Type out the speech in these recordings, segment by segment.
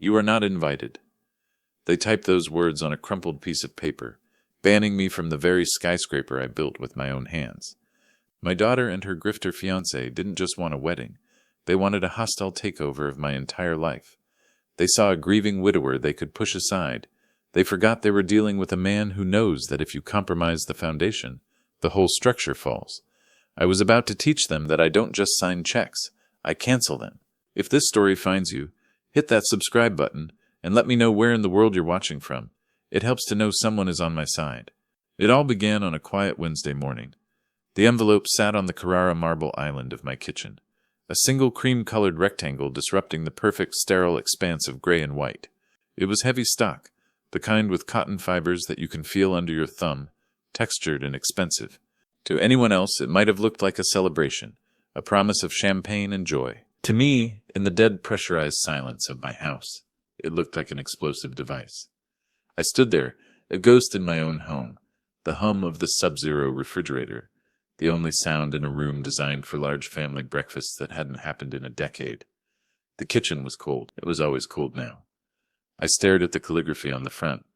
You are not invited. They typed those words on a crumpled piece of paper, banning me from the very skyscraper I built with my own hands. My daughter and her grifter fiancé didn't just want a wedding. They wanted a hostile takeover of my entire life. They saw a grieving widower they could push aside. They forgot they were dealing with a man who knows that if you compromise the foundation, the whole structure falls. I was about to teach them that I don't just sign checks, I cancel them. If this story finds you, hit that subscribe button and let me know where in the world you're watching from. It helps to know someone is on my side. It all began on a quiet Wednesday morning. The envelope sat on the Carrara marble island of my kitchen, a single cream-colored rectangle disrupting the perfect sterile expanse of gray and white. It was heavy stock, the kind with cotton fibers that you can feel under your thumb, textured and expensive. To anyone else, it might have looked like a celebration, a promise of champagne and joy. To me, in the dead pressurized silence of my house, it looked like an explosive device. I stood there, a ghost in my own home, the hum of the Sub-Zero refrigerator, the only sound in a room designed for large family breakfasts that hadn't happened in a decade. The kitchen was cold. It was always cold now. I stared at the calligraphy on the front.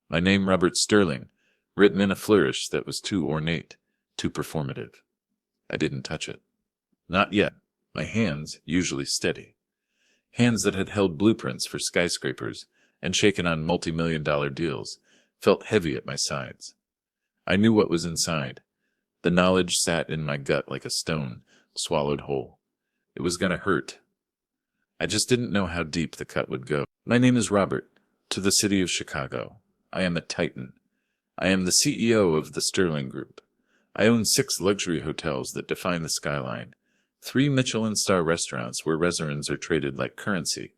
My name, Robert Sterling, written in a flourish that was too ornate, too performative. I didn't touch it. Not yet. My hands, usually steady. Hands that had held blueprints for skyscrapers and shaken on multi-million-dollar deals, felt heavy at my sides. I knew what was inside. The knowledge sat in my gut like a stone, swallowed whole. It was going to hurt. I just didn't know how deep the cut would go. My name is Robert, to the city of Chicago. I am a titan. I am the CEO of the Sterling Group. I own 6 luxury hotels that define the skyline, 3 Michelin-star restaurants where residents are traded like currency,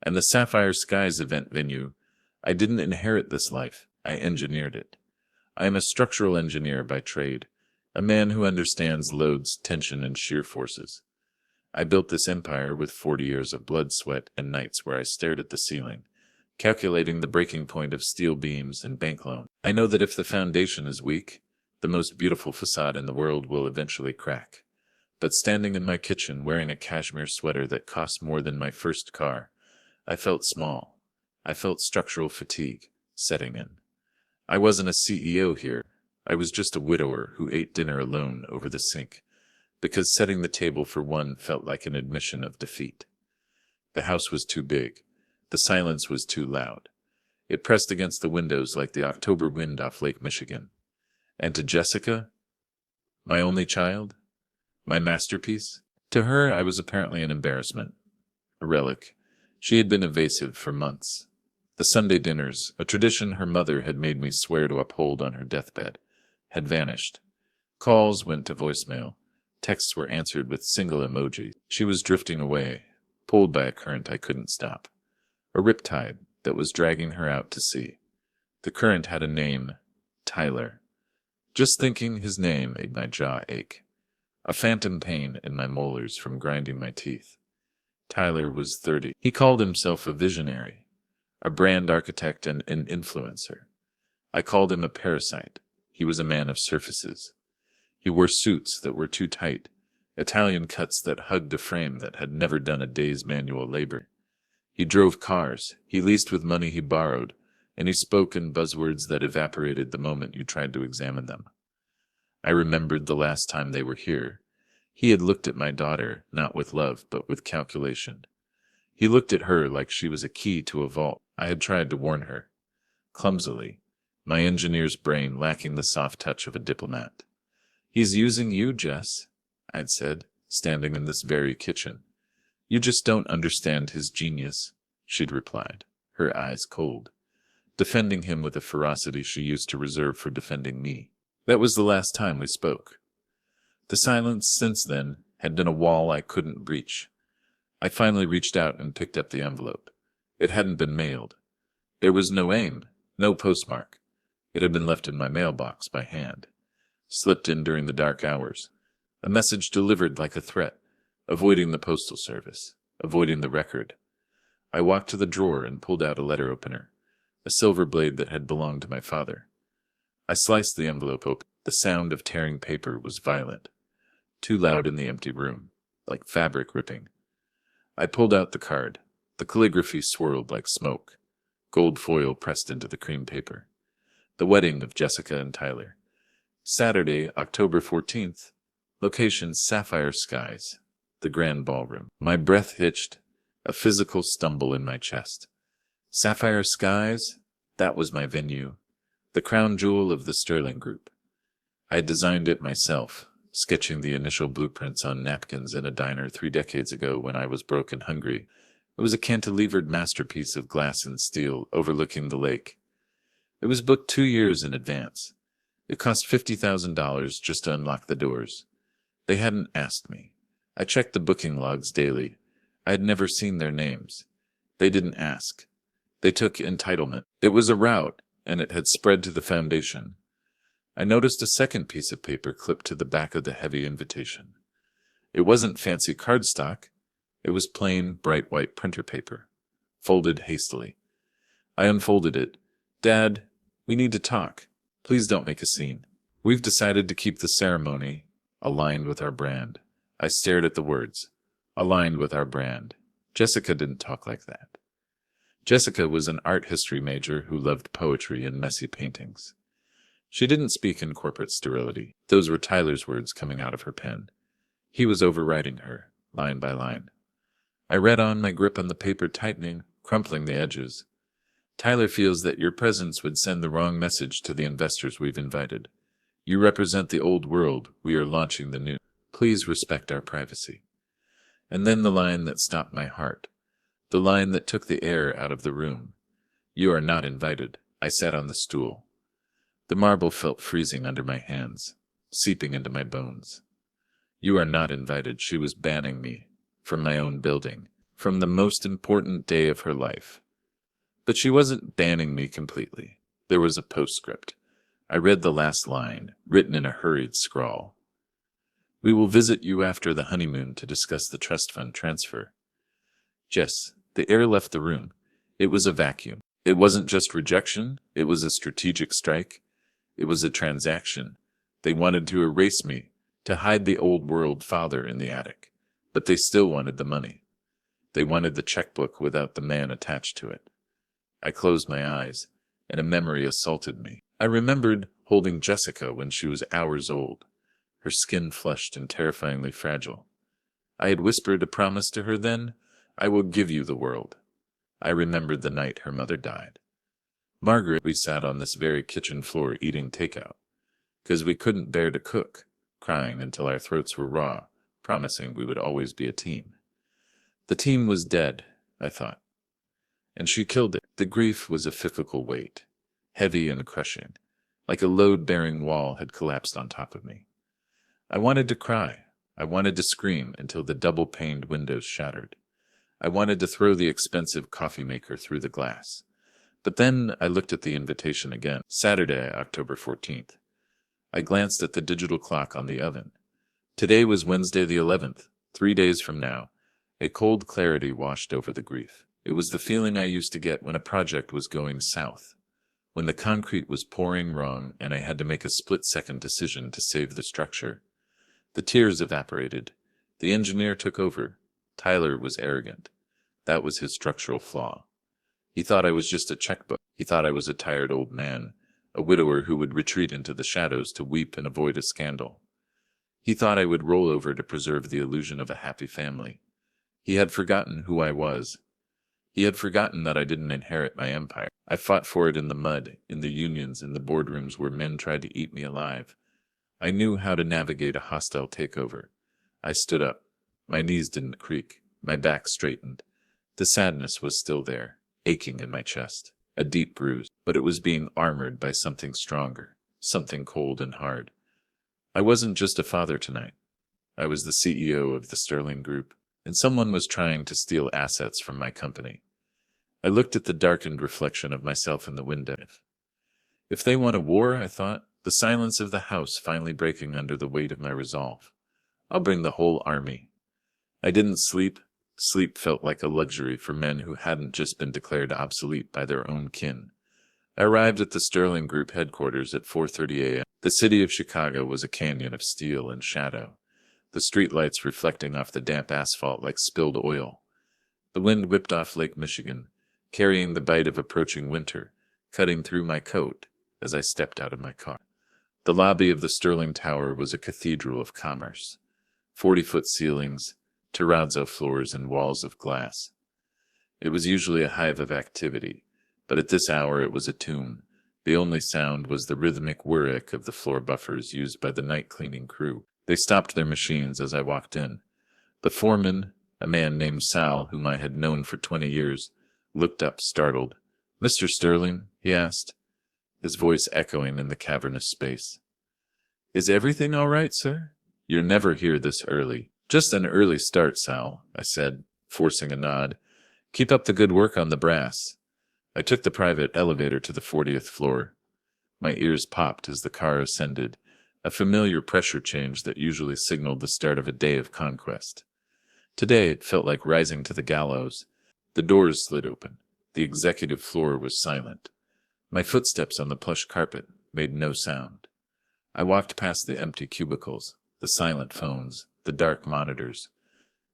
and the Sapphire Skies event venue. I didn't inherit this life. I engineered it. I am a structural engineer by trade, a man who understands loads, tension, and shear forces. I built this empire with 40 years of blood, sweat, and nights where I stared at the ceiling, calculating the breaking point of steel beams and bank loans. I know that if the foundation is weak, the most beautiful facade in the world will eventually crack. But standing in my kitchen wearing a cashmere sweater that cost more than my first car, I felt small. I felt structural fatigue setting in. I wasn't a CEO here. I was just a widower who ate dinner alone over the sink, because setting the table for one felt like an admission of defeat. The house was too big. The silence was too loud. It pressed against the windows like the October wind off Lake Michigan. And to Jessica, my only child, my masterpiece, to her I was apparently an embarrassment, a relic. She had been evasive for months. The Sunday dinners, a tradition her mother had made me swear to uphold on her deathbed, had vanished. Calls went to voicemail. Texts were answered with single emojis. She was drifting away, pulled by a current I couldn't stop. A riptide that was dragging her out to sea. The current had a name, Tyler. Just thinking his name made my jaw ache. A phantom pain in my molars from grinding my teeth. Tyler was 30. He called himself a visionary, a brand architect and an influencer. I called him a parasite. He was a man of surfaces. He wore suits that were too tight, Italian cuts that hugged a frame that had never done a day's manual labor. He drove cars, he leased with money he borrowed, and he spoke in buzzwords that evaporated the moment you tried to examine them. I remembered the last time they were here. He had looked at my daughter, not with love, but with calculation. He looked at her like she was a key to a vault. I had tried to warn her. Clumsily, my engineer's brain lacking the soft touch of a diplomat. "He's using you, Jess," I'd said, standing in this very kitchen. "You just don't understand his genius," she'd replied, her eyes cold, defending him with a ferocity she used to reserve for defending me. That was the last time we spoke. The silence since then had been a wall I couldn't breach. I finally reached out and picked up the envelope. It hadn't been mailed. There was no aim, no postmark. It had been left in my mailbox by hand, slipped in during the dark hours, a message delivered like a threat, avoiding the postal service, avoiding the record. I walked to the drawer and pulled out a letter opener, a silver blade that had belonged to my father. I sliced the envelope open. The sound of tearing paper was violent, too loud in the empty room, like fabric ripping. I pulled out the card, The calligraphy swirled like smoke, gold foil pressed into the cream paper. The wedding of Jessica and Tyler. Saturday, October 14th. Location sapphire skies. The grand ballroom. My breath hitched, a physical stumble in my chest. Sapphire skies? That was my venue. The crown jewel of the Sterling Group. I had designed it myself, sketching the initial blueprints on napkins in a diner 3 decades ago when I was broke and hungry. It was a cantilevered masterpiece of glass and steel overlooking the lake. It was booked 2 years in advance. It cost $50,000 just to unlock the doors. They hadn't asked me. I checked the booking logs daily. I had never seen their names. They didn't ask. They took entitlement. It was a rout, and it had spread to the foundation. I noticed a second piece of paper clipped to the back of the heavy invitation. It wasn't fancy cardstock. It was plain, bright white printer paper, folded hastily. I unfolded it. Dad, we need to talk. Please don't make a scene. We've decided to keep the ceremony aligned with our brand. I stared at the words. Aligned with our brand. Jessica didn't talk like that. Jessica was an art history major who loved poetry and messy paintings. She didn't speak in corporate sterility. Those were Tyler's words coming out of her pen. He was overriding her, line by line. I read on, my grip on the paper tightening, crumpling the edges. Tyler feels that your presence would send the wrong message to the investors we've invited. You represent the old world. We are launching the new. Please respect our privacy. And then the line that stopped my heart. The line that took the air out of the room. You are not invited. I sat on the stool. The marble felt freezing under my hands, seeping into my bones. You are not invited. She was banning me from my own building, from the most important day of her life. But she wasn't banning me completely. There was a postscript. I read the last line, written in a hurried scrawl. We will visit you after the honeymoon to discuss the trust fund transfer. Jess, the air left the room. It was a vacuum. It wasn't just rejection. It was a strategic strike. It was a transaction. They wanted to erase me, to hide the old world father in the attic. But they still wanted the money. They wanted the checkbook without the man attached to it. I closed my eyes, and a memory assaulted me. I remembered holding Jessica when she was hours old, her skin flushed and terrifyingly fragile. I had whispered a promise to her then, I will give you the world. I remembered the night her mother died. Margaret, we sat on this very kitchen floor eating takeout, because we couldn't bear to cook, crying until our throats were raw, promising we would always be a team. The team was dead, I thought. And she killed it. The grief was a physical weight, heavy and crushing, like a load-bearing wall had collapsed on top of me. I wanted to cry. I wanted to scream until the double-paned windows shattered. I wanted to throw the expensive coffee maker through the glass. But then I looked at the invitation again. Saturday, October 14th. I glanced at the digital clock on the oven. Today was Wednesday the 11th, 3 days from now. A cold clarity washed over the grief. It was the feeling I used to get when a project was going south, when the concrete was pouring wrong and I had to make a split-second decision to save the structure. The tears evaporated. The engineer took over. Tyler was arrogant. That was his structural flaw. He thought I was just a checkbook. He thought I was a tired old man, a widower who would retreat into the shadows to weep and avoid a scandal. He thought I would roll over to preserve the illusion of a happy family. He had forgotten who I was. He had forgotten that I didn't inherit my empire. I fought for it in the mud, in the unions, in the boardrooms where men tried to eat me alive. I knew how to navigate a hostile takeover. I stood up. My knees didn't creak. My back straightened. The sadness was still there, aching in my chest, a deep bruise, but it was being armored by something stronger, something cold and hard. I wasn't just a father tonight. I was the CEO of the Sterling Group, and someone was trying to steal assets from my company. I looked at the darkened reflection of myself in the window. If they want a war, I thought, the silence of the house finally breaking under the weight of my resolve. I'll bring the whole army. I didn't sleep. Sleep felt like a luxury for men who hadn't just been declared obsolete by their own kin. I arrived at the Sterling Group headquarters at 4:30 a.m. The city of Chicago was a canyon of steel and shadow, the streetlights reflecting off the damp asphalt like spilled oil. The wind whipped off Lake Michigan, carrying the bite of approaching winter, cutting through my coat as I stepped out of my car. The lobby of the Sterling Tower was a cathedral of commerce. 40-foot ceilings, terrazzo floors, and walls of glass. It was usually a hive of activity, but at this hour it was a tomb. The only sound was the rhythmic whirrick of the floor buffers used by the night cleaning crew. They stopped their machines as I walked in. The foreman, a man named Sal, whom I had known for 20 years, looked up startled. "Mr. Sterling?" he asked, his voice echoing in the cavernous space. "Is everything all right, sir? You're never here this early." "Just an early start, Sal," I said, forcing a nod. "Keep up the good work on the brass." I took the private elevator to the 40th floor. My ears popped as the car ascended, a familiar pressure change that usually signaled the start of a day of conquest. Today it felt like rising to the gallows. The doors slid open. The executive floor was silent. My footsteps on the plush carpet made no sound. I walked past the empty cubicles, the silent phones, the dark monitors.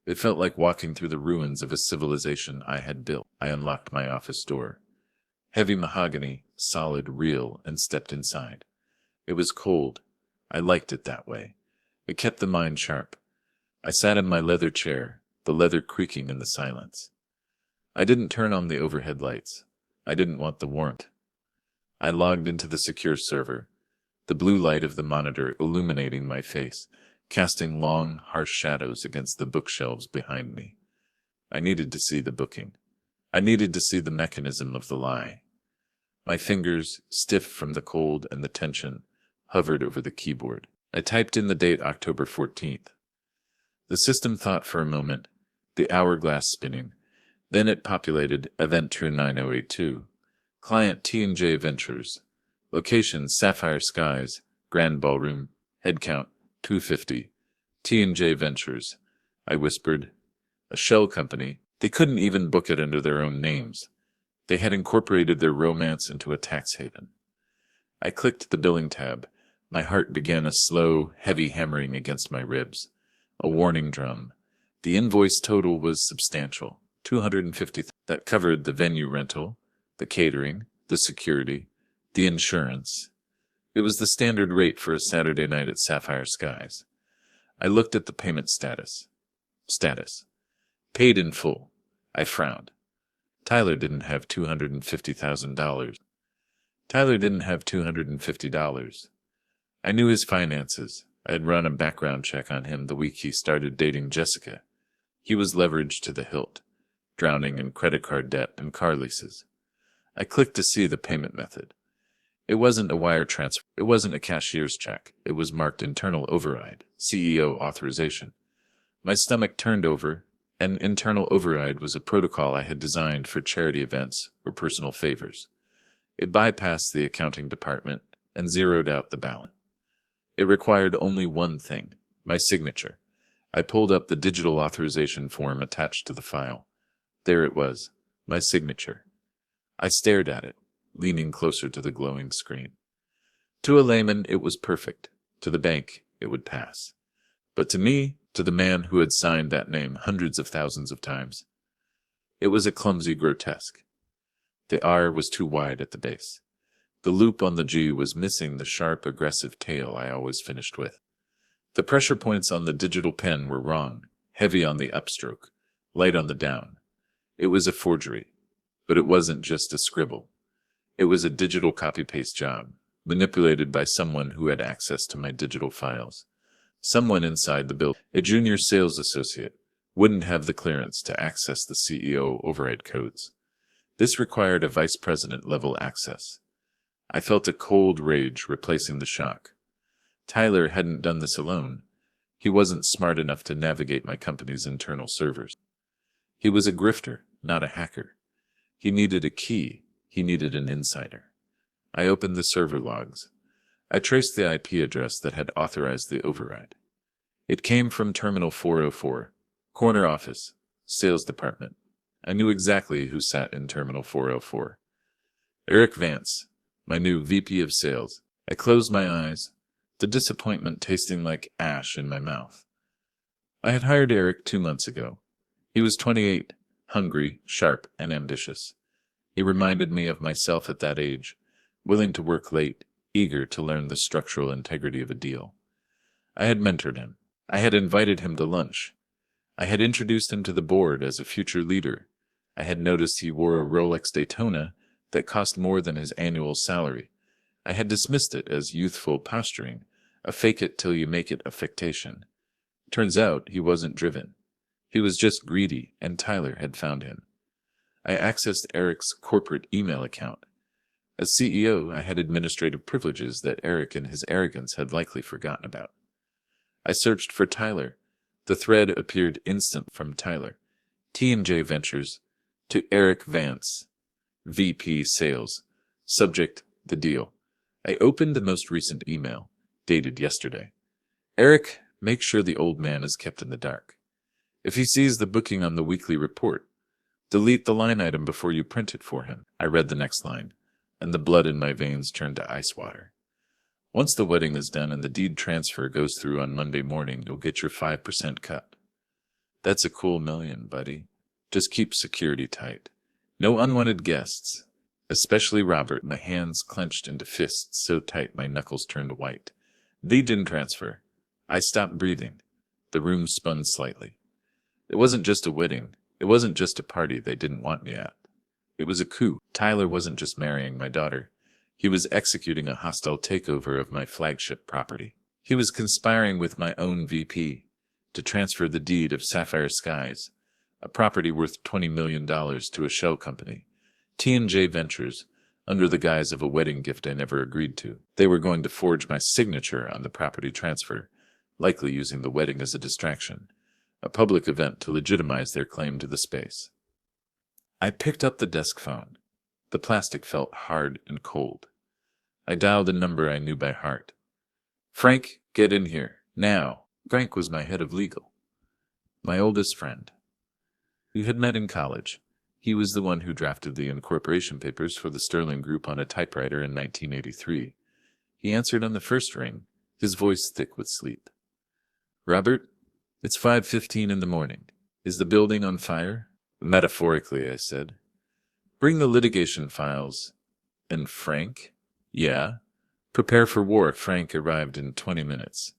It felt like walking through the ruins of a civilization I had built. I unlocked my office door. Heavy mahogany, solid, real, and stepped inside. It was cold. I liked it that way. It kept the mind sharp. I sat in my leather chair, the leather creaking in the silence. I didn't turn on the overhead lights. I didn't want the warmth. I logged into the secure server, the blue light of the monitor illuminating my face, casting long, harsh shadows against the bookshelves behind me. I needed to see the booking. I needed to see the mechanism of the lie. My fingers, stiff from the cold and the tension, hovered over the keyboard. I typed in the date October 14th. The system thought for a moment, the hourglass spinning. Then it populated Event True 9082. Client T&J Ventures. Location Sapphire Skies, Grand Ballroom. Headcount 250. T&J Ventures. I whispered. A shell company. They couldn't even book it under their own names. They had incorporated their romance into a tax haven. I clicked the billing tab. My heart began a slow, heavy hammering against my ribs. A warning drum. The invoice total was substantial. $250. That covered the venue rental, the catering, the security, the insurance. It was the standard rate for a Saturday night at Sapphire Skies. I looked at the payment status. Paid in full. I frowned. Tyler didn't have $250,000. Tyler didn't have $250. I knew his finances. I had run a background check on him the week he started dating Jessica. He was leveraged to the hilt, drowning in credit card debt and car leases. I clicked to see the payment method. It wasn't a wire transfer. It wasn't a cashier's check. It was marked internal override, CEO authorization. My stomach turned over. An internal override was a protocol I had designed for charity events or personal favors. It bypassed the accounting department and zeroed out the balance. It required only one thing, my signature. I pulled up the digital authorization form attached to the file. There it was, my signature. I stared at it, leaning closer to the glowing screen. To a layman, it was perfect. To the bank, it would pass. But to me, to the man who had signed that name hundreds of thousands of times, it was a clumsy grotesque. The R was too wide at the base. The loop on the G was missing the sharp, aggressive tail I always finished with. The pressure points on the digital pen were wrong, heavy on the upstroke, light on the down. It was a forgery, but it wasn't just a scribble. It was a digital copy-paste job, manipulated by someone who had access to my digital files. Someone inside the building, a junior sales associate, wouldn't have the clearance to access the CEO override codes. This required a vice president level access. I felt a cold rage replacing the shock. Tyler hadn't done this alone. He wasn't smart enough to navigate my company's internal servers. He was a grifter, not a hacker. He needed a key. He needed an insider. I opened the server logs. I traced the IP address that had authorized the override. It came from Terminal 404, corner office, sales department. I knew exactly who sat in Terminal 404. Eric Vance, my new VP of sales. I closed my eyes, the disappointment tasting like ash in my mouth. I had hired Eric 2 months ago. He was 28, hungry, sharp, and ambitious. He reminded me of myself at that age, willing to work late, eager to learn the structural integrity of a deal. I had mentored him. I had invited him to lunch. I had introduced him to the board as a future leader. I had noticed he wore a Rolex Daytona that cost more than his annual salary. I had dismissed it as youthful posturing, a fake-it-till-you-make-it affectation. Turns out he wasn't driven. He was just greedy, and Tyler had found him. I accessed Eric's corporate email account. As CEO, I had administrative privileges that Eric in his arrogance had likely forgotten about. I searched for Tyler. The thread appeared instant from Tyler. T&J Ventures to Eric Vance, VP Sales. Subject, the deal. I opened the most recent email, dated yesterday. Eric, make sure the old man is kept in the dark. If he sees the booking on the weekly report, delete the line item before you print it for him. I read the next line, and the blood in my veins turned to ice water. Once the wedding is done and the deed transfer goes through on Monday morning, you'll get your 5% cut. That's a cool million, buddy. Just keep security tight. No unwanted guests, especially Robert. My hands clenched into fists so tight my knuckles turned white. Deed didn't transfer. I stopped breathing. The room spun slightly. It wasn't just a wedding. It wasn't just a party they didn't want me at. It was a coup. Tyler wasn't just marrying my daughter. He was executing a hostile takeover of my flagship property. He was conspiring with my own VP to transfer the deed of Sapphire Skies, a property worth $20 million, to a shell company, T&J Ventures, under the guise of a wedding gift I never agreed to. They were going to forge my signature on the property transfer, likely using the wedding as a distraction, a public event to legitimize their claim to the space. I picked up the desk phone. The plastic felt hard and cold. I dialed a number I knew by heart. Frank, get in here, now. Frank was my head of legal. My oldest friend. We had met in college. He was the one who drafted the incorporation papers for the Sterling Group on a typewriter in 1983. He answered on the first ring, his voice thick with sleep. Robert, it's 5:15 in the morning. Is the building on fire? Metaphorically, I said. Bring the litigation files. And Frank? Yeah. Prepare for war. Frank arrived in 20 minutes.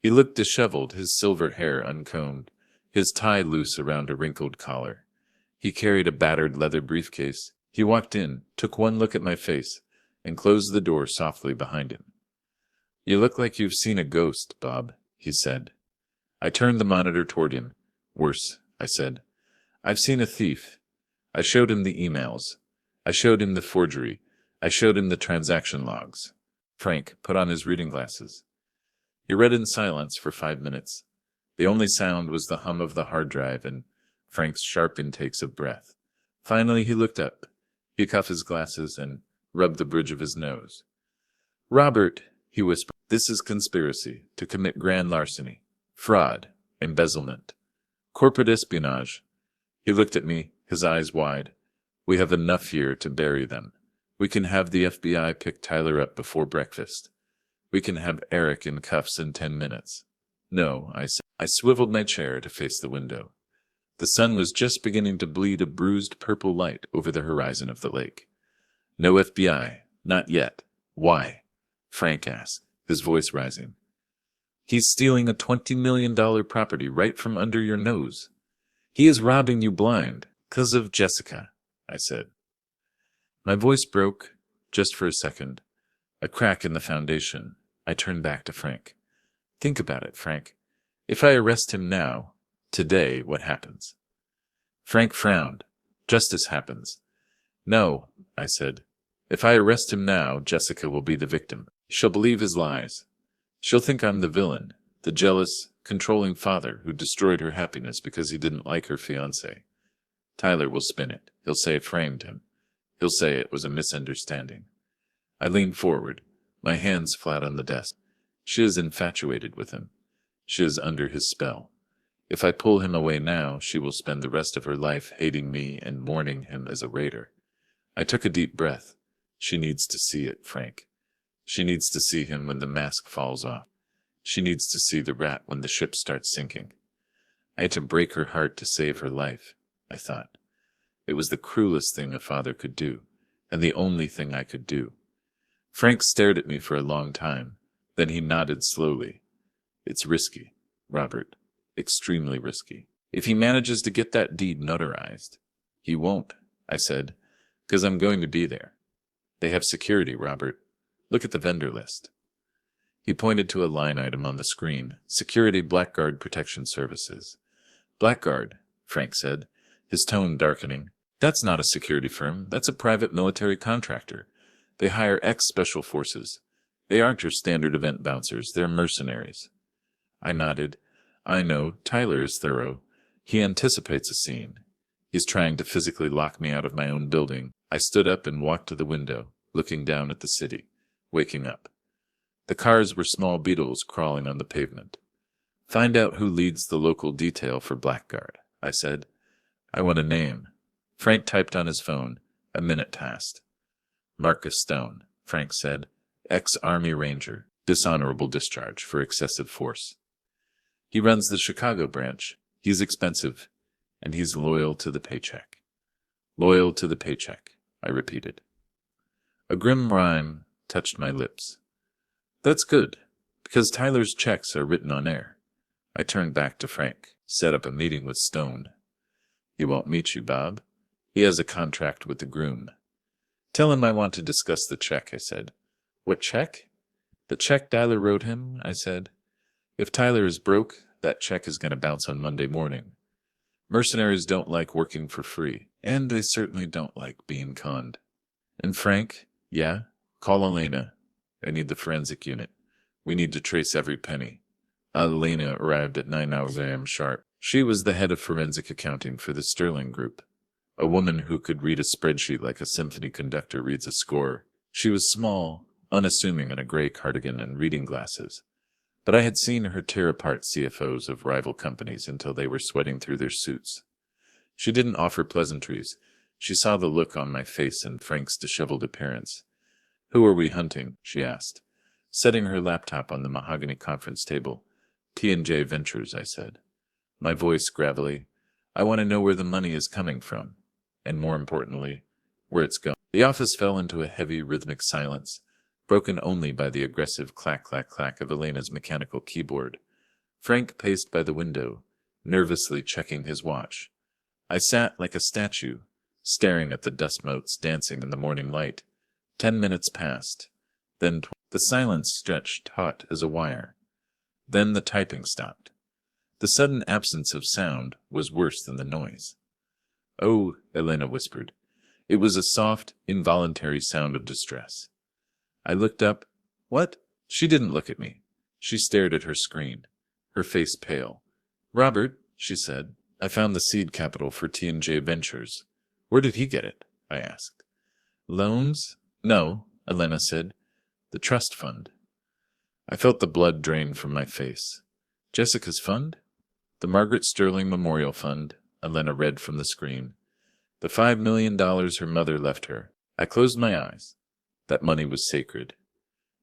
He looked disheveled, his silver hair uncombed, his tie loose around a wrinkled collar. He carried a battered leather briefcase. He walked in, took one look at my face, and closed the door softly behind him. You look like you've seen a ghost, Bob, he said. I turned the monitor toward him. Worse, I said. I've seen a thief. I showed him the emails. I showed him the forgery. I showed him the transaction logs. Frank put on his reading glasses. He read in silence for 5 minutes. The only sound was the hum of the hard drive and Frank's sharp intakes of breath. Finally he looked up. He took off his glasses and rubbed the bridge of his nose. Robert, he whispered, this is conspiracy to commit grand larceny, fraud, embezzlement, corporate espionage. He looked at me, his eyes wide. We have enough here to bury them. We can have the FBI pick Tyler up before breakfast. We can have Eric in cuffs in 10 minutes. No, I said. I swiveled my chair to face the window. The sun was just beginning to bleed a bruised purple light over the horizon of the lake. No FBI, not yet. Why? Frank asked, his voice rising. He's stealing a $20 million property right from under your nose. He is robbing you blind, 'cause of Jessica, I said. My voice broke, just for a second. A crack in the foundation. I turned back to Frank. Think about it, Frank. If I arrest him now, today, what happens? Frank frowned. Justice happens. No, I said. If I arrest him now, Jessica will be the victim. She'll believe his lies. She'll think I'm the villain, the jealous, controlling father who destroyed her happiness because he didn't like her fiancé. Tyler will spin it. He'll say it framed him. He'll say it was a misunderstanding. I leaned forward, my hands flat on the desk. She is infatuated with him. She is under his spell. If I pull him away now, she will spend the rest of her life hating me and mourning him as a raider. I took a deep breath. She needs to see it, Frank. She needs to see him when the mask falls off. She needs to see the rat when the ship starts sinking. I had to break her heart to save her life, I thought. It was the cruelest thing a father could do, and the only thing I could do. Frank stared at me for a long time. Then he nodded slowly. It's risky, Robert. Extremely risky. If he manages to get that deed notarized. He won't, I said, because I'm going to be there. They have security, Robert. Look at the vendor list. He pointed to a line item on the screen. Security Blackguard Protection Services. Blackguard, Frank said, his tone darkening. That's not a security firm. That's a private military contractor. They hire ex-special forces. They aren't your standard event bouncers. They're mercenaries. I nodded. I know. Tyler is thorough. He anticipates a scene. He's trying to physically lock me out of my own building. I stood up and walked to the window, looking down at the city, waking up. The cars were small beetles crawling on the pavement. Find out who leads the local detail for Blackguard, I said. I want a name. Frank typed on his phone. A minute passed. Marcus Stone, Frank said. Ex-Army Ranger. Dishonorable discharge for excessive force. He runs the Chicago branch. He's expensive, and he's loyal to the paycheck. Loyal to the paycheck, I repeated. A grim rhyme touched my lips. That's good, because Tyler's checks are written on air. I turned back to Frank, set up a meeting with Stone. He won't meet you, Bob. He has a contract with the groom. Tell him I want to discuss the check, I said. What check? The check Tyler wrote him, I said. If Tyler is broke, that check is going to bounce on Monday morning. Mercenaries don't like working for free, and they certainly don't like being conned. And Frank, yeah, call Elena. I need the forensic unit. We need to trace every penny. Elena arrived at 9 a.m. sharp. She was the head of forensic accounting for the Sterling Group, a woman who could read a spreadsheet like a symphony conductor reads a score. She was small, unassuming in a gray cardigan and reading glasses, but I had seen her tear apart CFOs of rival companies until they were sweating through their suits. She didn't offer pleasantries. She saw the look on my face and Frank's disheveled appearance. Who are we hunting? She asked, setting her laptop on the mahogany conference table. T&J Ventures, I said. My voice gravelly. I want to know where the money is coming from, and more importantly, where it's going. The office fell into a heavy rhythmic silence, broken only by the aggressive clack-clack-clack of Elena's mechanical keyboard. Frank paced by the window, nervously checking his watch. I sat like a statue, staring at the dust motes dancing in the morning light. 10 minutes passed. Then the silence stretched taut as a wire. Then the typing stopped. The sudden absence of sound was worse than the noise. Oh, Elena whispered. It was a soft, involuntary sound of distress. I looked up. What? She didn't look at me. She stared at her screen, her face pale. Robert, she said, I found the seed capital for T&J Ventures. Where did he get it? I asked. Loans? No, Elena said. The trust fund. I felt the blood drain from my face. Jessica's fund? The Margaret Sterling Memorial Fund, Elena read from the screen. The $5 million her mother left her. I closed my eyes. That money was sacred.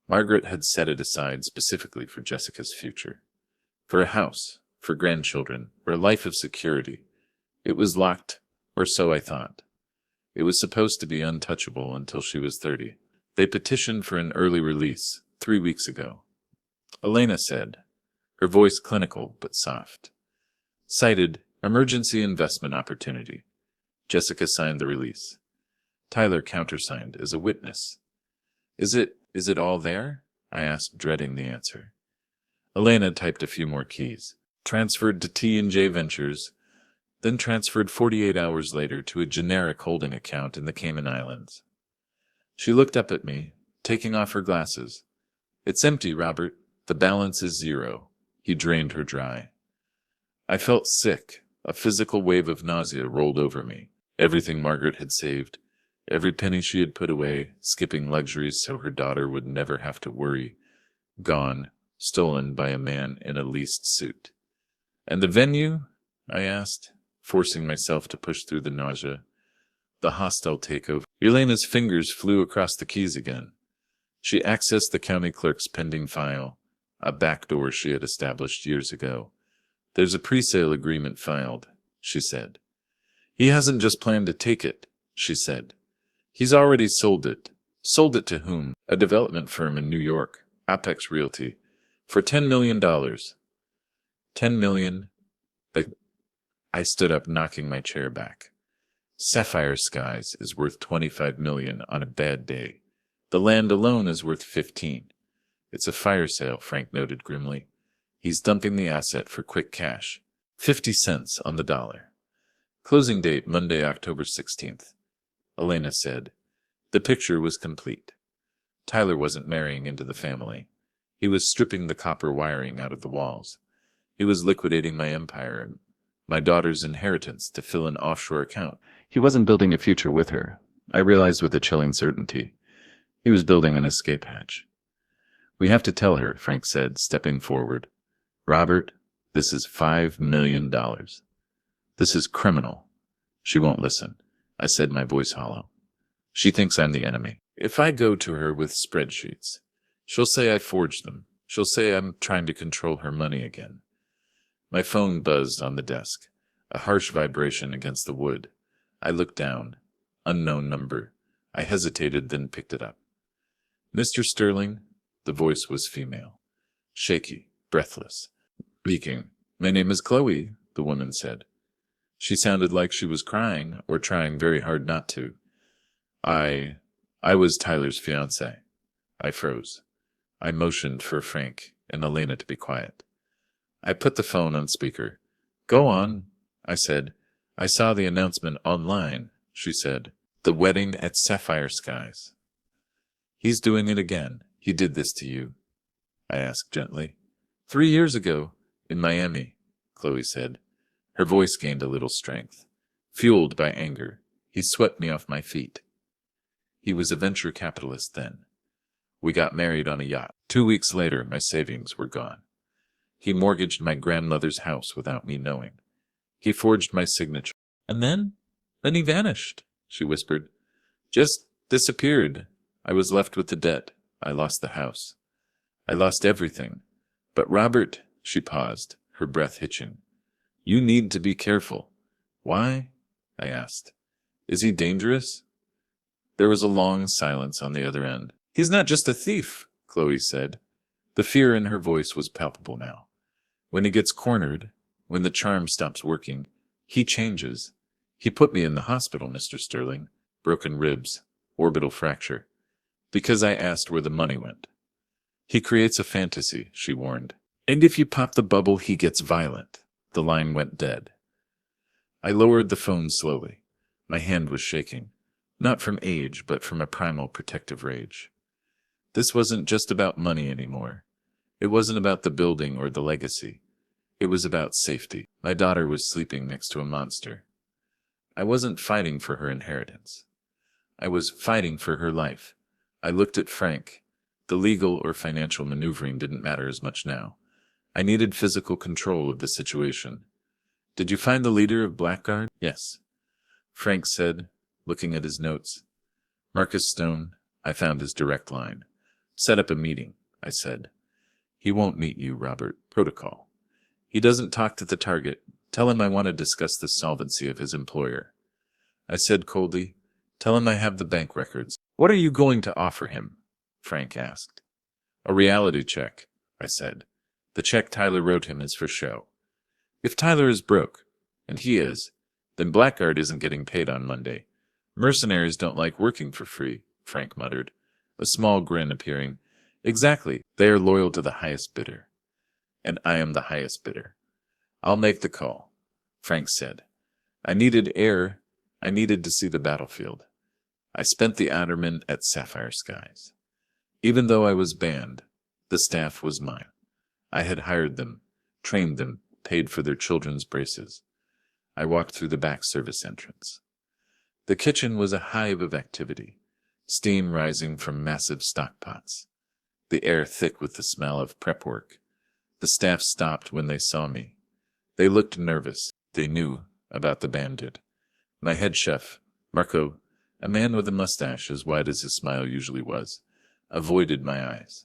Margaret had set it aside specifically for Jessica's future. For a house, for grandchildren, for a life of security. It was locked, or so I thought. It was supposed to be untouchable until she was 30. They petitioned for an early release 3 weeks ago. Elena said, her voice clinical but soft. Cited, emergency investment opportunity. Jessica signed the release. Tyler countersigned as a witness. Is it all there? I asked, dreading the answer. Elena typed a few more keys, transferred to T&J Ventures, then transferred 48 hours later to a generic holding account in the Cayman Islands. She looked up at me, taking off her glasses. It's empty, Robert. The balance is 0. He drained her dry. I felt sick. A physical wave of nausea rolled over me. Everything Margaret had saved, every penny she had put away, skipping luxuries so her daughter would never have to worry, gone, stolen by a man in a leased suit. And the venue? I asked, forcing myself to push through the nausea. The hostile takeover. Elena's fingers flew across the keys again. She accessed the county clerk's pending file, a back door she had established years ago. There's a pre-sale agreement filed, she said. He hasn't just planned to take it, she said. He's already sold it. Sold it to whom? A development firm in New York, Apex Realty, for $10 million. $10 million? I stood up, knocking my chair back. Sapphire Skies is worth $25 million on a bad day. The land alone is worth 15. It's a fire sale, Frank noted grimly. He's dumping the asset for quick cash. 50 cents on the dollar. Closing date Monday, October 16th. Elena said. The picture was complete. Tyler wasn't marrying into the family. He was stripping the copper wiring out of the walls. He was liquidating my empire and my daughter's inheritance to fill an offshore account. He wasn't building a future with her. I realized with a chilling certainty. He was building an escape hatch. We have to tell her, Frank said, stepping forward. Robert, this is $5 million. This is criminal. She won't listen, I said, my voice hollow. She thinks I'm the enemy. If I go to her with spreadsheets, she'll say I forged them. She'll say I'm trying to control her money again. My phone buzzed on the desk, a harsh vibration against the wood. I looked down. Unknown number. I hesitated, then picked it up. Mr. Sterling? The voice was female. Shaky, breathless. Speaking. My name is Chloe, the woman said. She sounded like she was crying, or trying very hard not to. I was Tyler's fiancé. I froze. I motioned for Frank and Elena to be quiet. I put the phone on speaker. Go on, I said. I saw the announcement online, she said. The wedding at Sapphire Skies. He's doing it again. He did this to you, I asked gently. 3 years ago, in Miami, Chloe said. Her voice gained a little strength. Fueled by anger, he swept me off my feet. He was a venture capitalist then. We got married on a yacht. 2 weeks later, my savings were gone. He mortgaged my grandmother's house without me knowing. He forged my signature. And then he vanished, she whispered. Just disappeared. I was left with the debt. I lost the house. I lost everything. But Robert, she paused, her breath hitching. You need to be careful. Why? I asked. Is he dangerous? There was a long silence on the other end. He's not just a thief, Chloe said. The fear in her voice was palpable now. When he gets cornered, when the charm stops working, he changes. He put me in the hospital, Mr. Sterling. Broken ribs, orbital fracture. Because I asked where the money went. He creates a fantasy, she warned. And if you pop the bubble, he gets violent. The line went dead. I lowered the phone slowly. My hand was shaking. Not from age, but from a primal protective rage. This wasn't just about money anymore. It wasn't about the building or the legacy. It was about safety. My daughter was sleeping next to a monster. I wasn't fighting for her inheritance. I was fighting for her life. I looked at Frank. The legal or financial maneuvering didn't matter as much now. I needed physical control of the situation. Did you find the leader of Blackguard? Yes, Frank said, looking at his notes. Marcus Stone, I found his direct line. Set up a meeting, I said. He won't meet you, Robert. Protocol. He doesn't talk to the target. Tell him I want to discuss the solvency of his employer. I said coldly, tell him I have the bank records. What are you going to offer him? Frank asked. A reality check, I said. The check Tyler wrote him is for show. If Tyler is broke, and he is, then Blackguard isn't getting paid on Monday. Mercenaries don't like working for free, Frank muttered, a small grin appearing. Exactly, they are loyal to the highest bidder. And I am the highest bidder. I'll make the call, Frank said. I needed air. I needed to see the battlefield. I spent the Adderman at Sapphire Skies. Even though I was banned, the staff was mine. I had hired them, trained them, paid for their children's braces. I walked through the back service entrance. The kitchen was a hive of activity, steam rising from massive stock pots, the air thick with the smell of prep work. The staff stopped when they saw me. They looked nervous. They knew about the bandit. My head chef, Marco, a man with a mustache as wide as his smile usually was, avoided my eyes.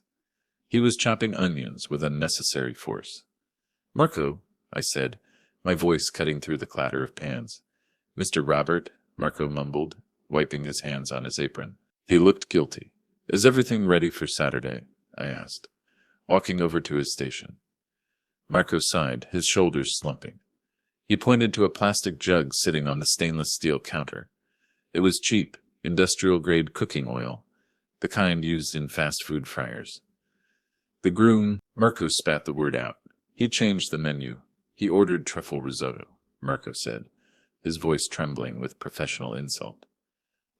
He was chopping onions with unnecessary force. Marco, I said, my voice cutting through the clatter of pans, Mr. Robert, Marco mumbled, wiping his hands on his apron. He looked guilty. Is everything ready for Saturday? I asked, walking over to his station. Marco sighed, his shoulders slumping. He pointed to a plastic jug sitting on the stainless steel counter. It was cheap, industrial-grade cooking oil, the kind used in fast food fryers. The groom, Marco spat the word out. He changed the menu. He ordered truffle risotto, Marco said, his voice trembling with professional insult.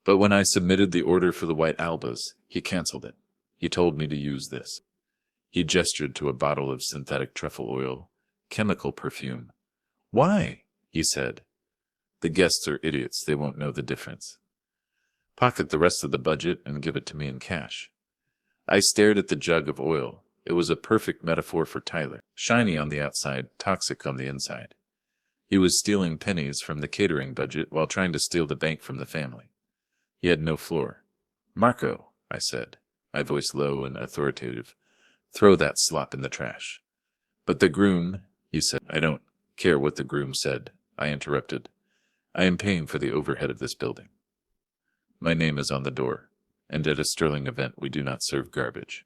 But when I submitted the order for the white albas, he canceled it. He told me to use this. He gestured to a bottle of synthetic truffle oil, chemical perfume. Why? He said. The guests are idiots. They won't know the difference. Pocket the rest of the budget and give it to me in cash. I stared at the jug of oil. It was a perfect metaphor for Tyler. Shiny on the outside, toxic on the inside. He was stealing pennies from the catering budget while trying to steal the bank from the family. He had no floor. Marco, I said, my voice low and authoritative, throw that slop in the trash. But the groom, he said. I don't care what the groom said, I interrupted. I am paying for the overhead of this building. My name is on the door, and at a Sterling event we do not serve garbage.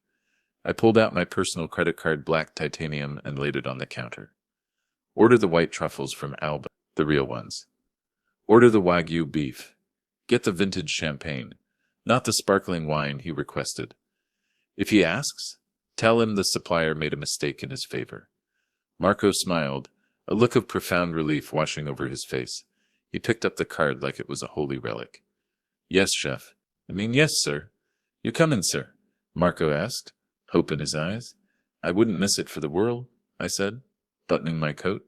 I pulled out my personal credit card, black titanium, and laid it on the counter. Order the white truffles from Alba, the real ones. Order the Wagyu beef. Get the vintage champagne, not the sparkling wine he requested. If he asks, tell him the supplier made a mistake in his favor. Marco smiled, a look of profound relief washing over his face. He picked up the card like it was a holy relic. Yes, chef. Yes, sir. You come in, sir? Marco asked, hope in his eyes. I wouldn't miss it for the world, I said, buttoning my coat.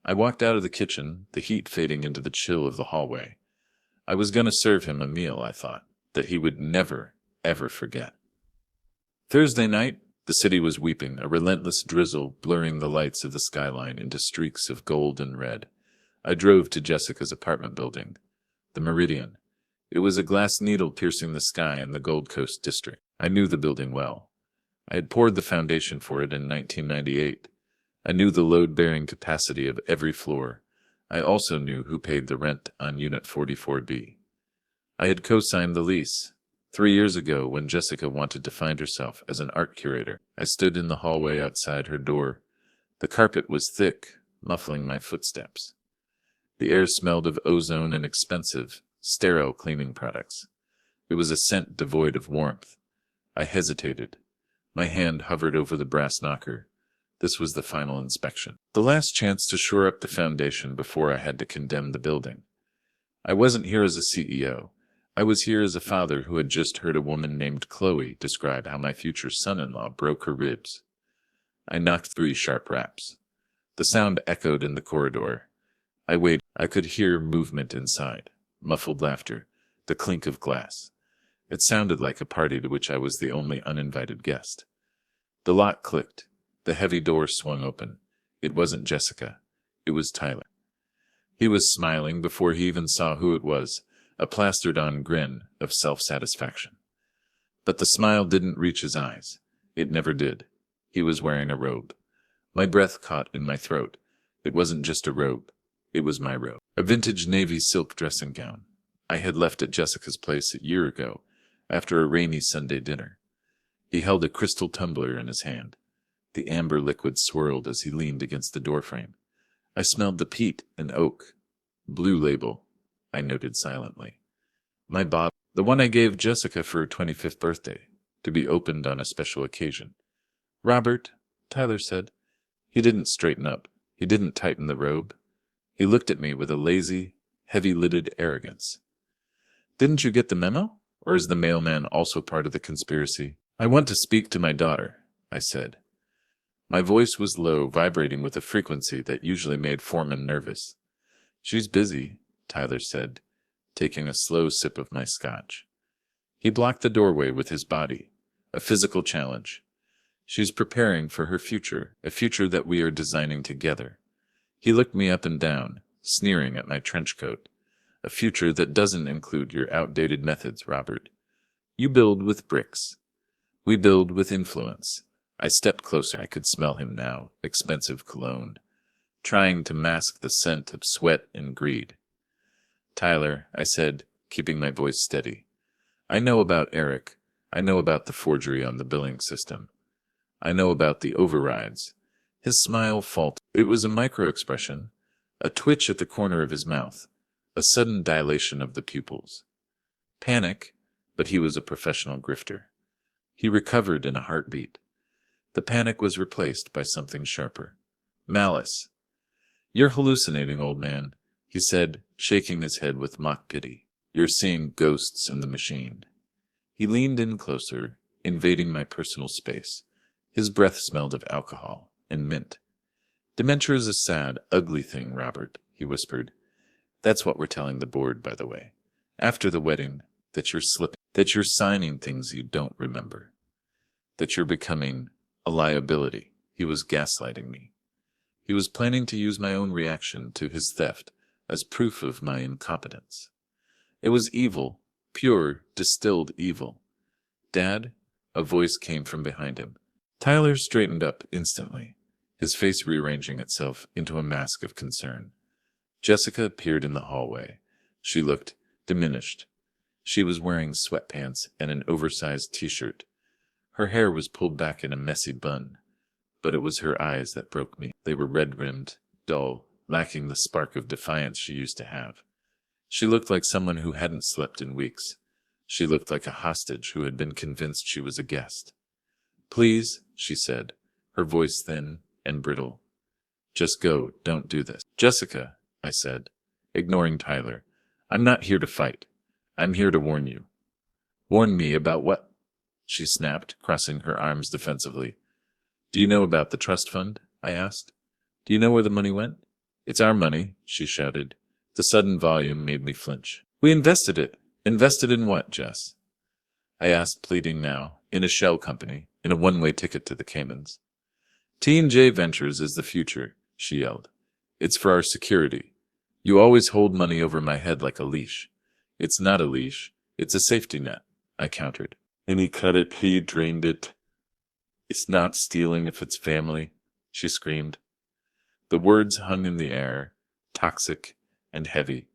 I walked out of the kitchen, the heat fading into the chill of the hallway. I was going to serve him a meal, I thought, that he would never, ever forget. Thursday night, the city was weeping, a relentless drizzle blurring the lights of the skyline into streaks of gold and red. I drove to Jessica's apartment building, the Meridian. It was a glass needle piercing the sky in the Gold Coast district. I knew the building well. I had poured the foundation for it in 1998. I knew the load-bearing capacity of every floor. I also knew who paid the rent on Unit 44B. I had co-signed the lease. 3 years ago, when Jessica wanted to find herself as an art curator, I stood in the hallway outside her door. The carpet was thick, muffling my footsteps. The air smelled of ozone and expensive, sterile cleaning products. It was a scent devoid of warmth. I hesitated. My hand hovered over the brass knocker. This was the final inspection. The last chance to shore up the foundation before I had to condemn the building. I wasn't here as a CEO. I was here as a father who had just heard a woman named Chloe describe how my future son-in-law broke her ribs. I knocked 3 sharp raps. The sound echoed in the corridor. I waited. I could hear movement inside, muffled laughter, the clink of glass. It sounded like a party to which I was the only uninvited guest. The lock clicked. The heavy door swung open. It wasn't Jessica. It was Tyler. He was smiling before he even saw who it was, a plastered-on grin of self-satisfaction. But the smile didn't reach his eyes. It never did. He was wearing a robe. My breath caught in my throat. It wasn't just a robe. It was my robe. A vintage navy silk dressing gown. I had left at Jessica's place a year ago, after a rainy Sunday dinner. He held a crystal tumbler in his hand. The amber liquid swirled as he leaned against the doorframe. I smelled the peat and oak. Blue label, I noted silently. My bottle, the one I gave Jessica for her 25th birthday, to be opened on a special occasion. Robert, Tyler said. He didn't straighten up. He didn't tighten the robe. He looked at me with a lazy, heavy-lidded arrogance. Didn't you get the memo? Or is the mailman also part of the conspiracy? I want to speak to my daughter, I said. My voice was low, vibrating with a frequency that usually made Foreman nervous. She's busy, Tyler said, taking a slow sip of my scotch. He blocked the doorway with his body, a physical challenge. She's preparing for her future, a future that we are designing together. He looked me up and down, sneering at my trench coat. A future that doesn't include your outdated methods, Robert. You build with bricks. We build with influence. I stepped closer. I could smell him now, expensive cologne, trying to mask the scent of sweat and greed. Tyler, I said, keeping my voice steady. I know about Eric. I know about the forgery on the billing system. I know about the overrides. His smile faltered. It was a micro-expression, a twitch at the corner of his mouth, a sudden dilation of the pupils. Panic, but he was a professional grifter. He recovered in a heartbeat. The panic was replaced by something sharper. Malice. You're hallucinating, old man, he said, shaking his head with mock pity. You're seeing ghosts in the machine. He leaned in closer, invading my personal space. His breath smelled of alcohol and mint. Dementia is a sad, ugly thing, Robert, he whispered. That's what we're telling the board, by the way. After the wedding, that you're slipping, that you're signing things you don't remember, that you're becoming a liability. He was gaslighting me. He was planning to use my own reaction to his theft as proof of my incompetence. It was evil, pure, distilled evil. Dad? A voice came from behind him. Tyler straightened up instantly, his face rearranging itself into a mask of concern. Jessica appeared in the hallway. She looked diminished. She was wearing sweatpants and an oversized t-shirt. Her hair was pulled back in a messy bun, but it was her eyes that broke me. They were red-rimmed, dull, lacking the spark of defiance she used to have. She looked like someone who hadn't slept in weeks. She looked like a hostage who had been convinced she was a guest. Please, she said, her voice thin and brittle. Just go, don't do this. Jessica, I said, ignoring Tyler, I'm not here to fight. I'm here to warn you. Warn me about what? She snapped, crossing her arms defensively. Do you know about the trust fund? I asked. Do you know where the money went? It's our money, she shouted. The sudden volume made me flinch. We invested it. Invested in what, Jess? I asked, pleading now. In a shell company, in a one-way ticket to the Caymans. T&J Ventures is the future, she yelled. It's for our security. You always hold money over my head like a leash. It's not a leash. It's a safety net, I countered. And he cut it, he drained it. It's not stealing if it's family, she screamed. The words hung in the air, toxic and heavy.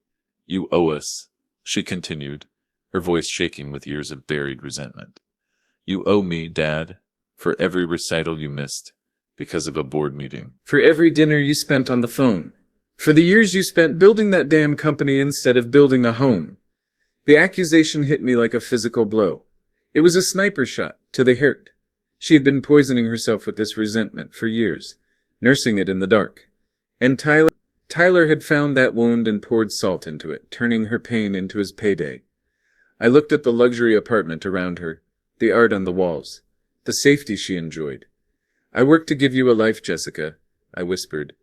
You owe us, she continued, her voice shaking with years of buried resentment. You owe me, Dad, for every recital you missed because of a board meeting. For every dinner you spent on the phone. For the years you spent building that damn company instead of building a home. The accusation hit me like a physical blow. It was a sniper shot to the heart. She had been poisoning herself with this resentment for years, nursing it in the dark. And Tyler had found that wound and poured salt into it, turning her pain into his payday. I looked at the luxury apartment around her, the art on the walls, the safety she enjoyed. I worked to give you a life, Jessica, I whispered,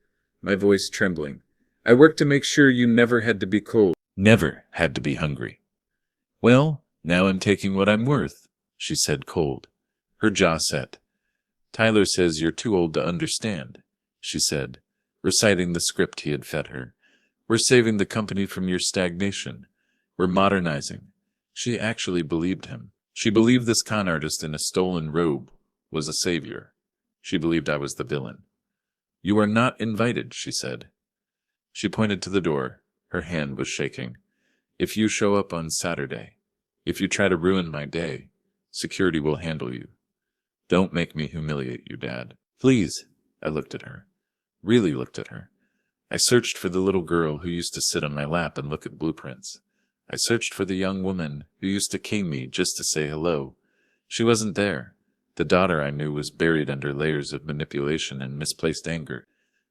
my voice trembling. I worked to make sure you never had to be cold. Never had to be hungry. Well, now I'm taking what I'm worth, she said cold. Her jaw set. Tyler says you're too old to understand, she said, reciting the script he had fed her. We're saving the company from your stagnation. We're modernizing. She actually believed him. She believed this con artist in a stolen robe was a savior. She believed I was the villain. You are not invited, she said. She pointed to the door. Her hand was shaking. If you show up on Saturday, if you try to ruin my day, security will handle you. Don't make me humiliate you, Dad. Please. I looked at her. Really looked at her. I searched for the little girl who used to sit on my lap and look at blueprints. I searched for the young woman who used to cane me just to say hello. She wasn't there. The daughter I knew was buried under layers of manipulation and misplaced anger.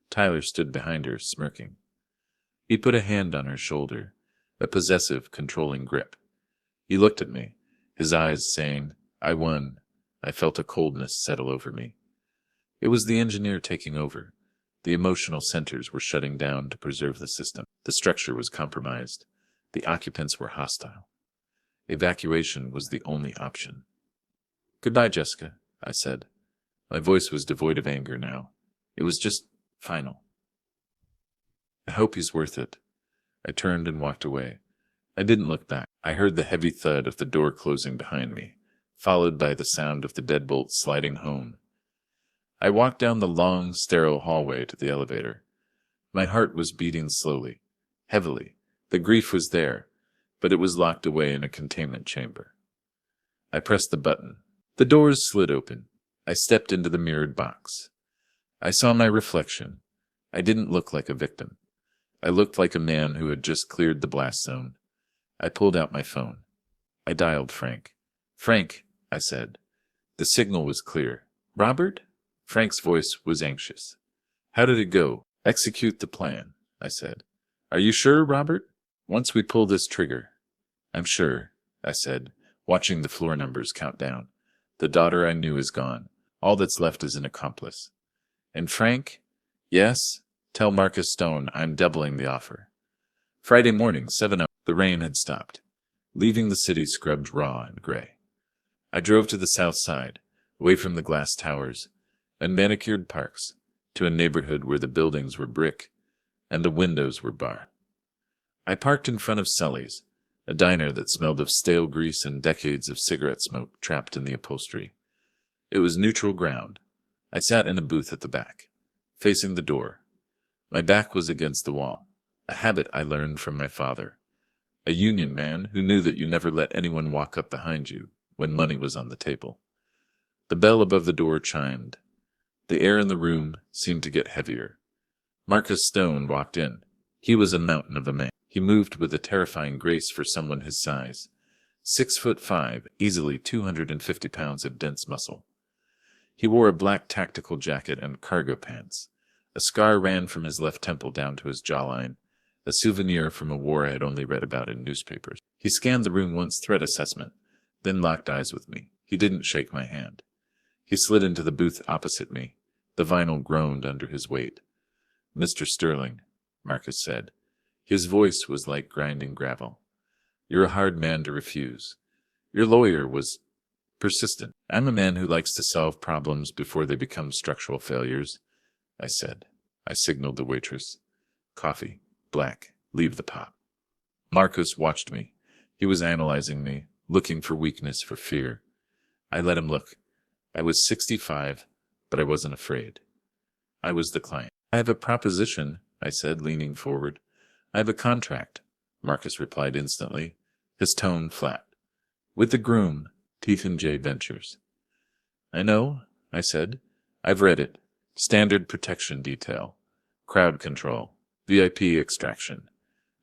Tyler stood behind her, smirking. He put a hand on her shoulder, a possessive, controlling grip. He looked at me, his eyes saying, I won. I felt a coldness settle over me. It was the engineer taking over. The emotional centers were shutting down to preserve the system. The structure was compromised. The occupants were hostile. Evacuation was the only option. Goodbye, Jessica, I said. My voice was devoid of anger now. It was just final. I hope he's worth it. I turned and walked away. I didn't look back. I heard the heavy thud of the door closing behind me, followed by the sound of the deadbolt sliding home. I walked down the long, sterile hallway to the elevator. My heart was beating slowly, heavily, The grief was there, but it was locked away in a containment chamber. I pressed the button. The doors slid open. I stepped into the mirrored box. I saw my reflection. I didn't look like a victim. I looked like a man who had just cleared the blast zone. I pulled out my phone. I dialed Frank. "Frank," I said. The signal was clear. "Robert?" Frank's voice was anxious. "How did it go?" "Execute the plan," I said. "Are you sure, Robert?" "Once we pull this trigger." "I'm sure," I said, watching the floor numbers count down. "The daughter I knew is gone. All that's left is an accomplice." "And Frank?" "Yes? Tell Marcus Stone I'm doubling the offer." Friday morning, 7 hours. The rain had stopped, leaving the city scrubbed raw and gray. I drove to the south side, away from the glass towers and manicured parks, to a neighborhood where the buildings were brick and the windows were barred. I parked in front of Sully's, a diner that smelled of stale grease and decades of cigarette smoke trapped in the upholstery. It was neutral ground. I sat in a booth at the back, facing the door. My back was against the wall, a habit I learned from my father, a union man who knew that you never let anyone walk up behind you when money was on the table. The bell above the door chimed. The air in the room seemed to get heavier. Marcus Stone walked in. He was a mountain of a man. He moved with a terrifying grace for someone his size. 6'5", easily 250 pounds of dense muscle. He wore a black tactical jacket and cargo pants. A scar ran from his left temple down to his jawline, a souvenir from a war I had only read about in newspapers. He scanned the room once threat assessment, then locked eyes with me. He didn't shake my hand. He slid into the booth opposite me. The vinyl groaned under his weight. "Mr. Sterling," Marcus said. His voice was like grinding gravel. "You're a hard man to refuse." Your lawyer was persistent. "I'm a man who likes to solve problems before they become structural failures," I said. I signaled the waitress. "Coffee. Black. Leave the pot." Marcus watched me. He was analyzing me, looking for weakness, for fear. I let him look. I was 65, but I wasn't afraid. I was the client. "I have a proposition," I said, leaning forward. "I have a contract," Marcus replied instantly, his tone flat. "With the groom, J Ventures." "I know," I said. "I've read it. Standard protection detail. Crowd control. VIP extraction."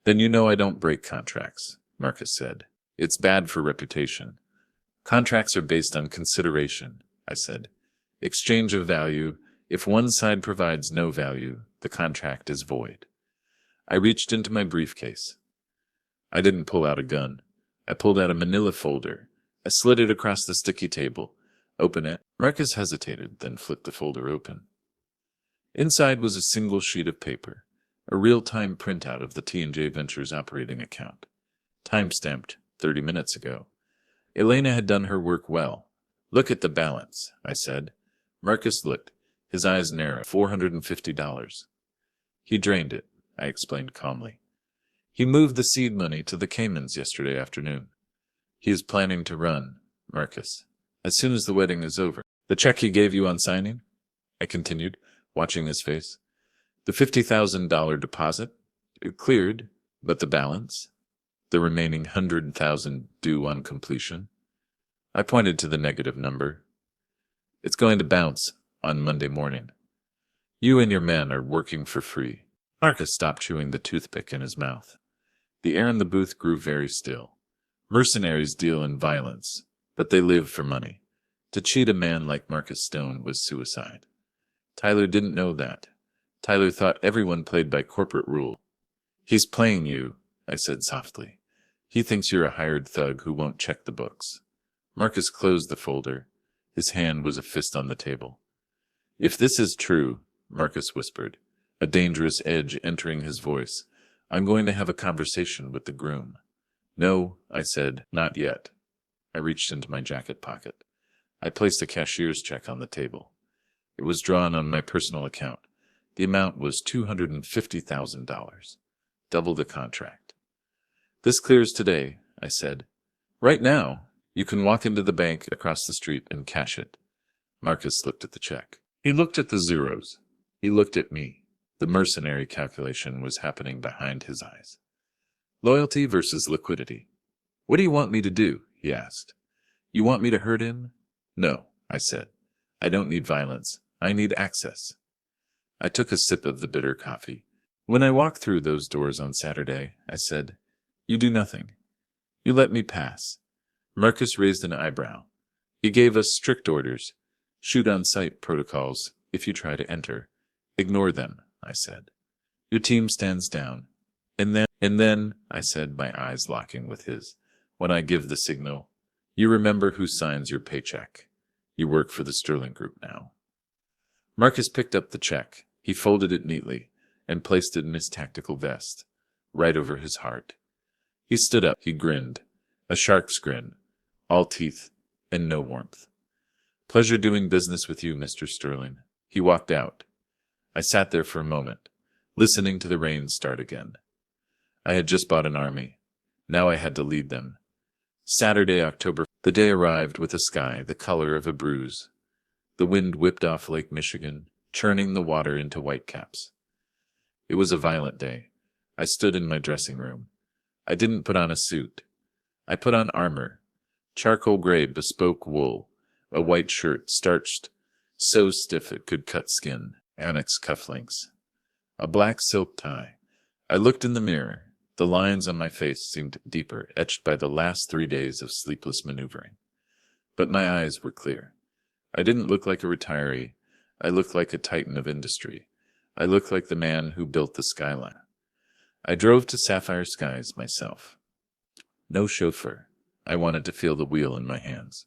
"Then you know I don't break contracts," Marcus said. "It's bad for reputation." "Contracts are based on consideration," I said. "Exchange of value. If one side provides no value, the contract is void." I reached into my briefcase. I didn't pull out a gun. I pulled out a manila folder. I slid it across the sticky table. "Open it." Marcus hesitated, then flipped the folder open. Inside was a single sheet of paper, a real-time printout of the J Ventures operating account. Time-stamped 30 minutes ago. Elena had done her work well. "Look at the balance," I said. Marcus looked, his eyes narrow. $450. "He drained it," I explained calmly. "He moved the seed money to the Caymans yesterday afternoon. He is planning to run, Marcus, as soon as the wedding is over." "The check he gave you on signing?" I continued, watching his face. "The $50,000 deposit? It cleared, but the balance? The remaining 100,000 due on completion?" I pointed to the negative number. "It's going to bounce on Monday morning. You and your men are working for free." Marcus stopped chewing the toothpick in his mouth. The air in the booth grew very still. Mercenaries deal in violence, but they live for money. To cheat a man like Marcus Stone was suicide. Tyler didn't know that. Tyler thought everyone played by corporate rule. "He's playing you," I said softly. "He thinks you're a hired thug who won't check the books." Marcus closed the folder. His hand was a fist on the table. "If this is true," Marcus whispered, a dangerous edge entering his voice, "I'm going to have a conversation with the groom." "No," I said, "not yet." I reached into my jacket pocket. I placed a cashier's check on the table. It was drawn on my personal account. The amount was $250,000, double the contract. "This clears today," I said. "Right now. You can walk into the bank across the street and cash it." Marcus looked at the check. He looked at the zeros. He looked at me. The mercenary calculation was happening behind his eyes. Loyalty versus liquidity. What do you want me to do? He asked. You want me to hurt him? No, I said. I don't need violence. I need access. I took a sip of the bitter coffee. When I walked through those doors on Saturday, I said, You do nothing. You let me pass. Marcus raised an eyebrow. He gave us strict orders. Shoot on sight protocols if you try to enter. Ignore them, I said. Your team stands down. And then, I said, my eyes locking with his, when I give the signal, you remember who signs your paycheck. You work for the Sterling Group now. Marcus picked up the check. He folded it neatly and placed it in his tactical vest, right over his heart. He stood up. He grinned, a shark's grin, all teeth and no warmth. Pleasure doing business with you, Mr. Sterling. He walked out. I sat there for a moment, listening to the rain start again. I had just bought an army. Now I had to lead them. Saturday, October. The day arrived with a sky the color of a bruise. The wind whipped off Lake Michigan, churning the water into whitecaps. It was a violent day. I stood in my dressing room. I didn't put on a suit. I put on armor, charcoal gray bespoke wool, a white shirt starched so stiff it could cut skin, annex cufflinks, a black silk tie. I looked in the mirror. The lines on my face seemed deeper, etched by the last 3 days of sleepless maneuvering. But my eyes were clear. I didn't look like a retiree. I looked like a titan of industry. I looked like the man who built the skyline. I drove to Sapphire Skies myself. No chauffeur. I wanted to feel the wheel in my hands.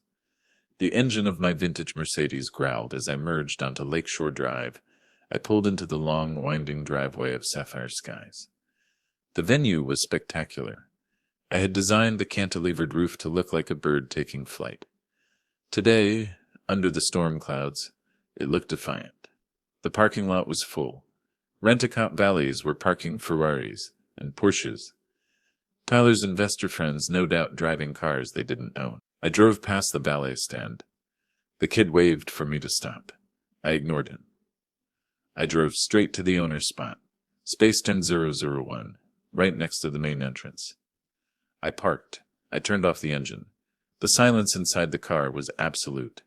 The engine of my vintage Mercedes growled as I merged onto Lakeshore Drive. I pulled into the long, winding driveway of Sapphire Skies. The venue was spectacular. I had designed the cantilevered roof to look like a bird taking flight. Today, under the storm clouds, it looked defiant. The parking lot was full. Rent-a-cop valleys were parking Ferraris and Porsches. Tyler's investor friends no doubt driving cars they didn't own. I drove past the ballet stand. The kid waved for me to stop. I ignored him. I drove straight to the owner's spot, Space 10001, right next to the main entrance. I parked. I turned off the engine. The silence inside the car was absolute.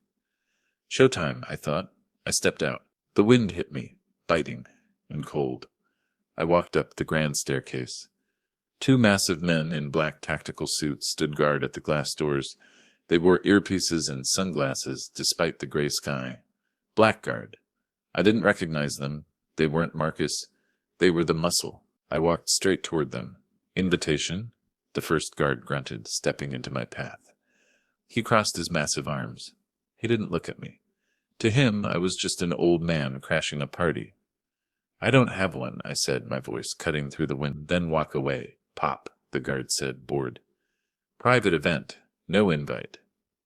Showtime, I thought. I stepped out. The wind hit me, biting and cold. I walked up the grand staircase. 2 massive men in black tactical suits stood guard at the glass doors. They wore earpieces and sunglasses despite the gray sky. Blackguard. I didn't recognize them. They weren't Marcus. They were the muscle. I walked straight toward them. Invitation? The first guard grunted, stepping into my path. He crossed his massive arms. He didn't look at me. To him, I was just an old man crashing a party. I don't have one, I said, my voice cutting through the wind. Then walk away. Pop, the guard said, bored. Private event. No invite.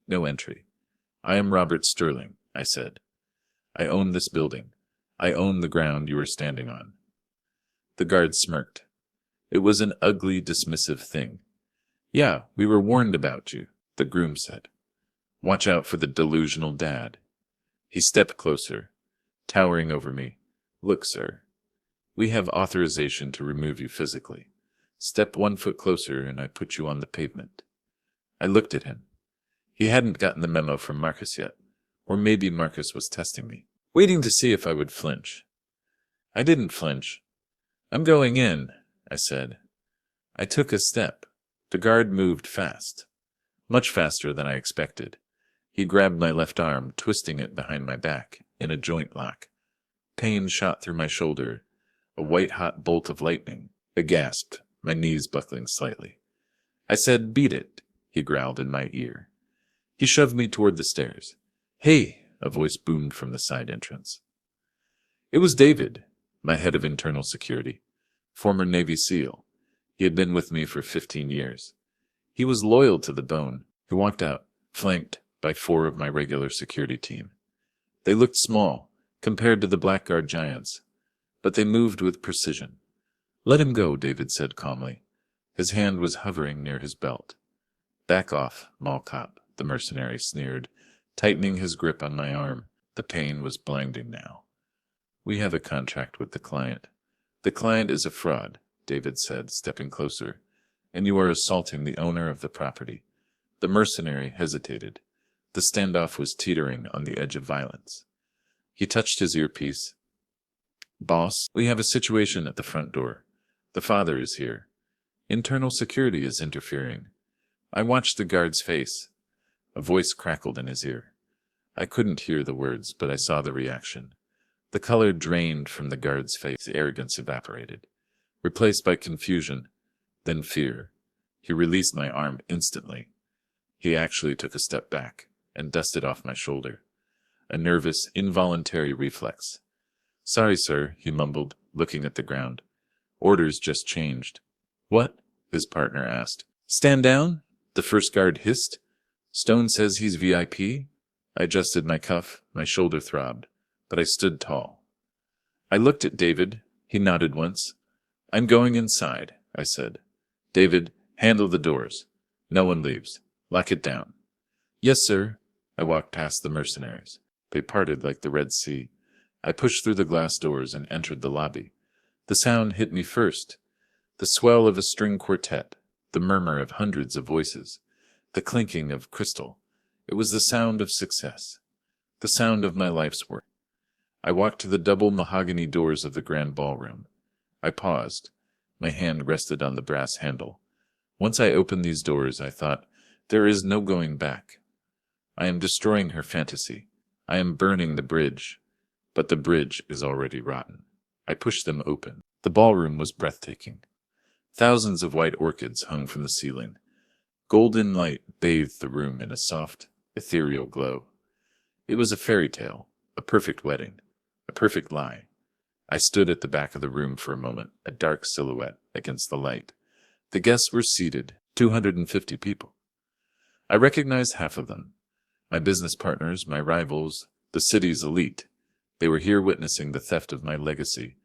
No entry. I am Robert Sterling, I said. I own this building. I own the ground you are standing on. The guard smirked. It was an ugly, dismissive thing. Yeah, we were warned about you, the groom said. Watch out for the delusional dad. He stepped closer, towering over me. Look, sir. We have authorization to remove you physically. Step 1 foot closer and I put you on the pavement. I looked at him. He hadn't gotten the memo from Marcus yet, or maybe Marcus was testing me, waiting to see if I would flinch. I didn't flinch. I'm going in, I said. I took a step. The guard moved fast, much faster than I expected. He grabbed my left arm, twisting it behind my back in a joint lock. Pain shot through my shoulder, a white-hot bolt of lightning. I gasped, my knees buckling slightly. I said, beat it, he growled in my ear. He shoved me toward the stairs. Hey, a voice boomed from the side entrance. It was David, my head of internal security, former Navy SEAL. He had been with me for 15 years. He was loyal to the bone. He walked out, flanked by 4 of my regular security team. They looked small compared to the Blackguard giants, but they moved with precision. Let him go, David said calmly. His hand was hovering near his belt. Back off, mall cop, the mercenary sneered, tightening his grip on my arm. The pain was blinding now. We have a contract with the client. The client is a fraud, David said, stepping closer. and you are assaulting the owner of the property. The mercenary hesitated. The standoff was teetering on the edge of violence. He touched his earpiece. Boss, we have a situation at the front door. The father is here. Internal security is interfering. I watched the guard's face. A voice crackled in his ear. I couldn't hear the words, but I saw the reaction. The color drained from the guard's face. Arrogance evaporated, replaced by confusion, then fear. He released my arm instantly. He actually took a step back and dusted off my shoulder. A nervous, involuntary reflex. Sorry, sir, he mumbled, looking at the ground. Orders just changed. What? His partner asked. Stand down? The first guard hissed. Stone says he's VIP? I adjusted my cuff, my shoulder throbbed, but I stood tall. I looked at David. He nodded once. I'm going inside, I said. David, handle the doors. No one leaves. Lock it down. Yes, sir. I walked past the mercenaries. They parted like the Red Sea. I pushed through the glass doors and entered the lobby. The sound hit me first. The swell of a string quartet, the murmur of hundreds of voices, the clinking of crystal. It was the sound of success, the sound of my life's work. I walked to the double mahogany doors of the grand ballroom. I paused. My hand rested on the brass handle. Once I opened these doors, I thought, there is no going back. I am destroying her fantasy. I am burning the bridge. But the bridge is already rotten. I pushed them open. The ballroom was breathtaking. Thousands of white orchids hung from the ceiling. Golden light bathed the room in a soft, ethereal glow. It was a fairy tale, a perfect wedding, a perfect lie. I stood at the back of the room for a moment, a dark silhouette against the light. The guests were seated, 250 people. I recognized half of them. My business partners, my rivals, the city's elite. They were here witnessing the theft of my legacy.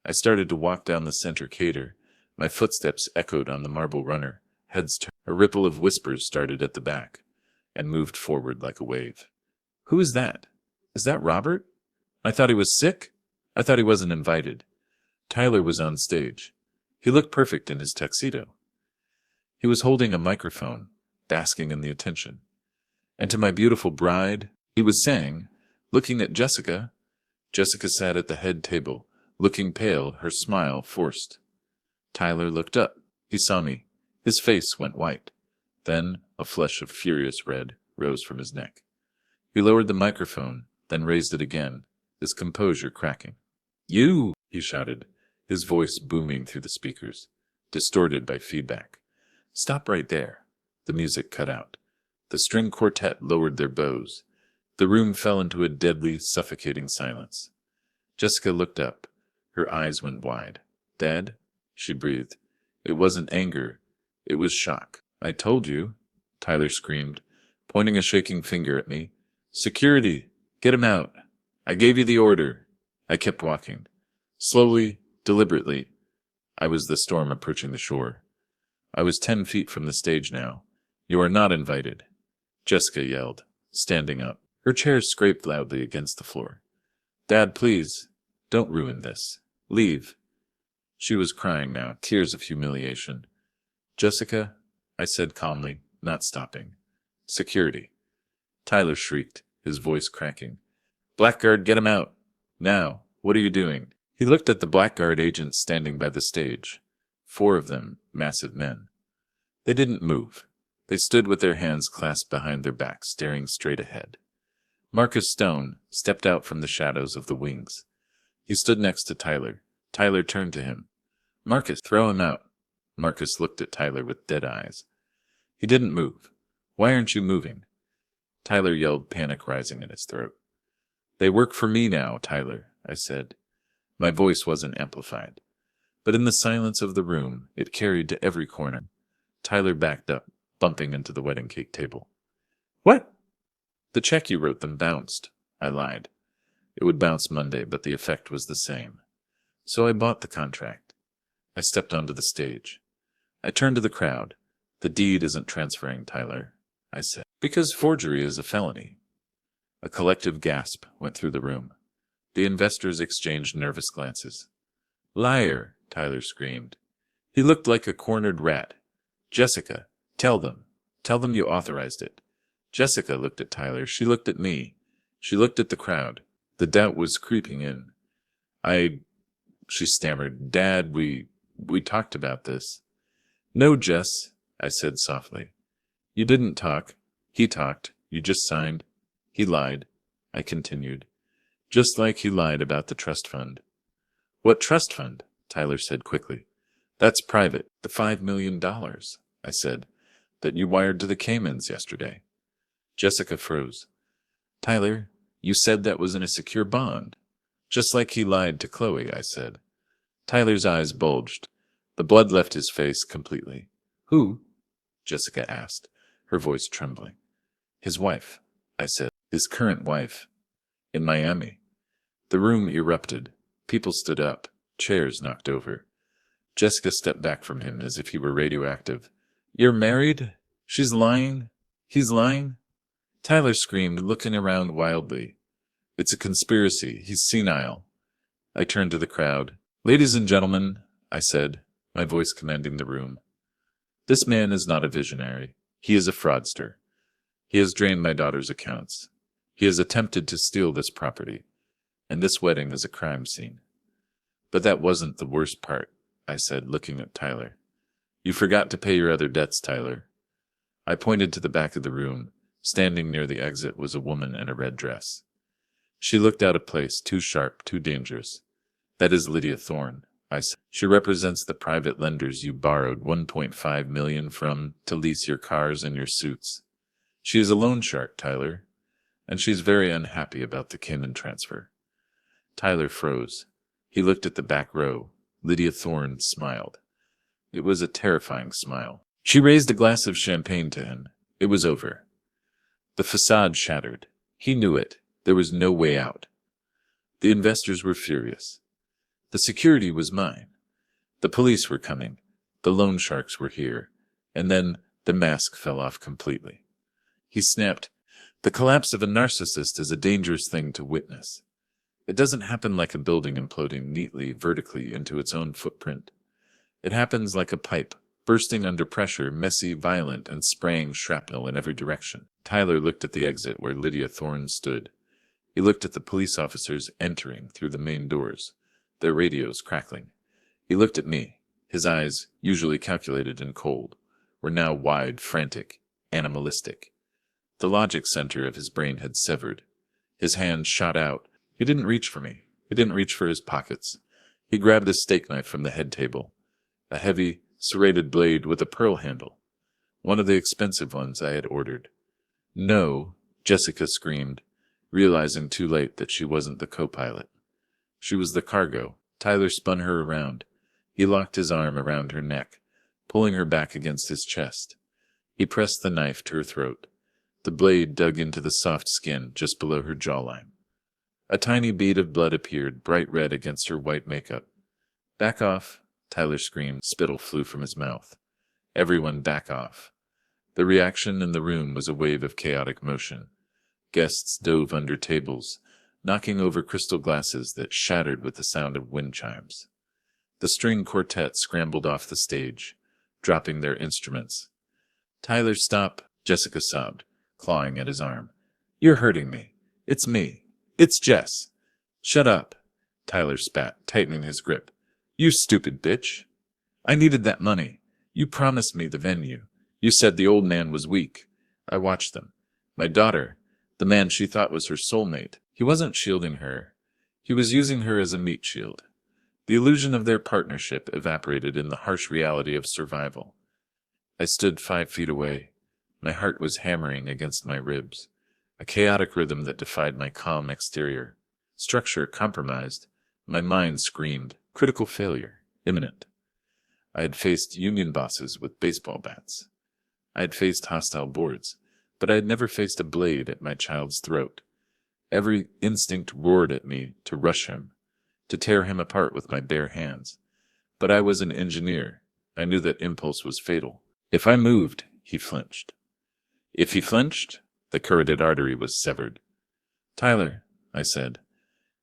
I started to walk down the center cater. My footsteps echoed on the marble runner. Heads turned. A ripple of whispers started at the back and moved forward like a wave. Who is that? Is that Robert? I thought he was sick. I thought he wasn't invited. Tyler was on stage. He looked perfect in his tuxedo. He was holding a microphone, basking in the attention. And to my beautiful bride, he was saying, looking at Jessica. Jessica sat at the head table, looking pale, her smile forced. Tyler looked up. He saw me. His face went white. Then a flush of furious red rose from his neck. He lowered the microphone, then raised it again, his composure cracking. You! He shouted, his voice booming through the speakers, distorted by feedback. Stop right there. The music cut out. The string quartet lowered their bows. The room fell into a deadly, suffocating silence. Jessica looked up. Her eyes went wide. Dad? She breathed. It wasn't anger. It was shock. I told you, Tyler screamed, pointing a shaking finger at me. Security! Get him out! I gave you the order. I kept walking. Slowly, deliberately. I was the storm approaching the shore. I was 10 feet from the stage now. You are not invited. Jessica yelled, standing up. Her chair scraped loudly against the floor. Dad, please, don't ruin this. Leave. She was crying now, tears of humiliation. Jessica, I said calmly, not stopping. Security. Tyler shrieked, his voice cracking. Blackguard, get him out. Now, what are you doing? He looked at the Blackguard agents standing by the stage. 4 of them, massive men. They didn't move. They stood with their hands clasped behind their backs, staring straight ahead. Marcus Stone stepped out from the shadows of the wings. He stood next to Tyler. Tyler turned to him. Marcus, throw him out. Marcus looked at Tyler with dead eyes. He didn't move. Why aren't you moving? Tyler yelled, panic rising in his throat. They work for me now, Tyler, I said. My voice wasn't amplified. But in the silence of the room, it carried to every corner. Tyler backed up, bumping into the wedding cake table. What? The check you wrote them bounced. I lied. It would bounce Monday, but the effect was the same. So I bought the contract. I stepped onto the stage. I turned to the crowd. The deed isn't transferring, Tyler, I said, because forgery is a felony. A collective gasp went through the room. The investors exchanged nervous glances. Liar, Tyler screamed. He looked like a cornered rat. Jessica, tell them. Tell them you authorized it. Jessica looked at Tyler. She looked at me. She looked at the crowd. The doubt was creeping in. She stammered, Dad, we talked about this. No, Jess, I said softly. You didn't talk. He talked. You just signed. He lied, I continued. Just like he lied about the trust fund. What trust fund? Tyler said quickly. That's private. The $5 million, I said, that you wired to the Caymans yesterday. Jessica froze. Tyler, you said that was in a secure bond. Just like he lied to Chloe, I said. Tyler's eyes bulged. The blood left his face completely. Who? Jessica asked, her voice trembling. His wife, I said. His current wife. In Miami. The room erupted. People stood up. Chairs knocked over. Jessica stepped back from him as if he were radioactive. You're married? She's lying? He's lying? Tyler screamed, looking around wildly. It's a conspiracy. He's senile. I turned to the crowd. Ladies and gentlemen, I said, my voice commanding the room. This man is not a visionary. He is a fraudster. He has drained my daughter's accounts. He has attempted to steal this property. And this wedding is a crime scene. But that wasn't the worst part, I said, looking at Tyler. You forgot to pay your other debts, Tyler. I pointed to the back of the room. Standing near the exit was a woman in a red dress. She looked out of place, too sharp, too dangerous. That is Lydia Thorne, I said. She represents the private lenders you borrowed $1.5 million from to lease your cars and your suits. She is a loan shark, Tyler, and she's very unhappy about the Cayman transfer. Tyler froze. He looked at the back row. Lydia Thorne smiled. It was a terrifying smile. She raised a glass of champagne to him. It was over. The facade shattered. He knew it. There was no way out. The investors were furious. The security was mine. The police were coming. The loan sharks were here. And then the mask fell off completely. He snapped, The collapse of a narcissist is a dangerous thing to witness. It doesn't happen like a building imploding neatly, vertically into its own footprint. It happens like a pipe, bursting under pressure, messy, violent, and spraying shrapnel in every direction. Tyler looked at the exit where Lydia Thorne stood. He looked at the police officers entering through the main doors, their radios crackling. He looked at me. His eyes, usually calculated and cold, were now wide, frantic, animalistic. The logic center of his brain had severed. His hand shot out. He didn't reach for me. He didn't reach for his pockets. He grabbed a steak knife from the head table, a heavy, serrated blade with a pearl handle, one of the expensive ones I had ordered. No, Jessica screamed, realizing too late that she wasn't the co-pilot. She was the cargo. Tyler spun her around. He locked his arm around her neck, pulling her back against his chest. He pressed the knife to her throat. The blade dug into the soft skin just below her jawline. A tiny bead of blood appeared, bright red against her white makeup. Back off, Tyler screamed. Spittle flew from his mouth. Everyone back off. The reaction in the room was a wave of chaotic motion. Guests dove under tables, knocking over crystal glasses that shattered with the sound of wind chimes. The string quartet scrambled off the stage, dropping their instruments. Tyler, stop, Jessica sobbed, clawing at his arm. You're hurting me. It's me. It's Jess. Shut up, Tyler spat, tightening his grip. You stupid bitch. I needed that money. You promised me the venue. You said the old man was weak. I watched them. My daughter, the man she thought was her soulmate, he wasn't shielding her. He was using her as a meat shield. The illusion of their partnership evaporated in the harsh reality of survival. I stood 5 feet away. My heart was hammering against my ribs, a chaotic rhythm that defied my calm exterior. Structure compromised. My mind screamed, critical failure, imminent. I had faced union bosses with baseball bats. I had faced hostile boards, but I had never faced a blade at my child's throat. Every instinct roared at me to rush him, to tear him apart with my bare hands. But I was an engineer. I knew that impulse was fatal. If I moved, he flinched. If he flinched, the carotid artery was severed. Tyler, I said.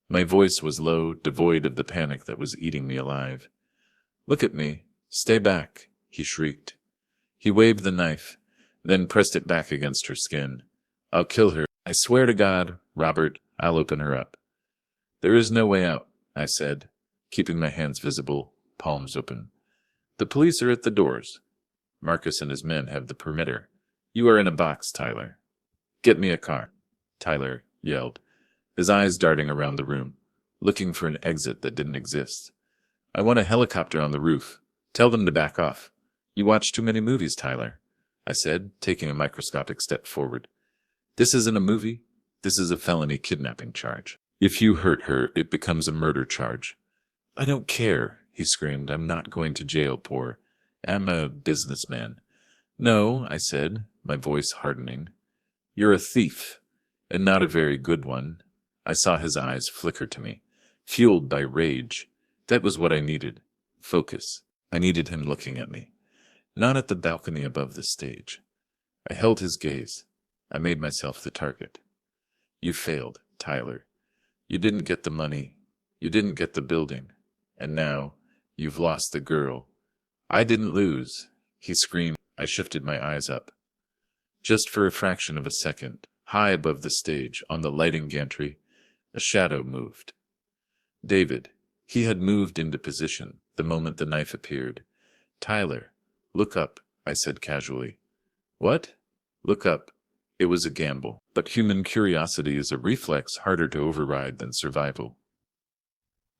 My voice was low, devoid of the panic that was eating me alive. Look at me. Stay back, he shrieked. He waved the knife, then pressed it back against her skin. I'll kill her. I swear to God, Robert, I'll open her up. There is no way out, I said, keeping my hands visible, palms open. The police are at the doors. Marcus and his men have the perimeter. You are in a box, Tyler. Get me a car, Tyler yelled, his eyes darting around the room, looking for an exit that didn't exist. I want a helicopter on the roof. Tell them to back off. You watch too many movies, Tyler, I said, taking a microscopic step forward. This isn't a movie. This is a felony kidnapping charge. If you hurt her, it becomes a murder charge. I don't care, he screamed. I'm not going to jail, poor. I'm a businessman. No, I said, my voice hardening. You're a thief, and not a very good one. I saw his eyes flicker to me, fueled by rage. That was what I needed. Focus. I needed him looking at me, not at the balcony above the stage. I held his gaze. I made myself the target. You failed, Tyler. You didn't get the money. You didn't get the building. And now, you've lost the girl. I didn't lose, he screamed. I shifted my eyes up. Just for a fraction of a second, high above the stage, on the lighting gantry, a shadow moved. David. He had moved into position the moment the knife appeared. Tyler, look up, I said casually. What? Look up. It was a gamble, but human curiosity is a reflex harder to override than survival.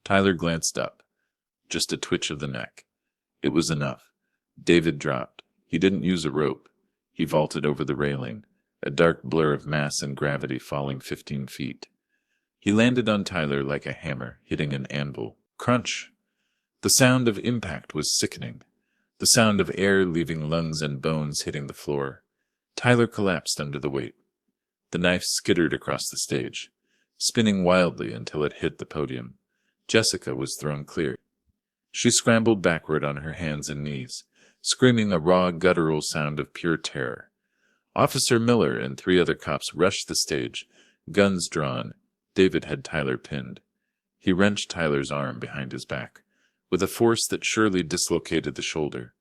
Tyler glanced up. Just a twitch of the neck. It was enough. David dropped. He didn't use a rope. He vaulted over the railing, a dark blur of mass and gravity falling 15 feet. He landed on Tyler like a hammer hitting an anvil. Crunch! The sound of impact was sickening. The sound of air leaving lungs and bones hitting the floor. Tyler collapsed under the weight. The knife skittered across the stage, spinning wildly until it hit the podium. Jessica was thrown clear. She scrambled backward on her hands and knees, screaming a raw, guttural sound of pure terror. Officer Miller and 3 other cops rushed the stage, guns drawn. David had Tyler pinned. He wrenched Tyler's arm behind his back, with a force that surely dislocated the shoulder.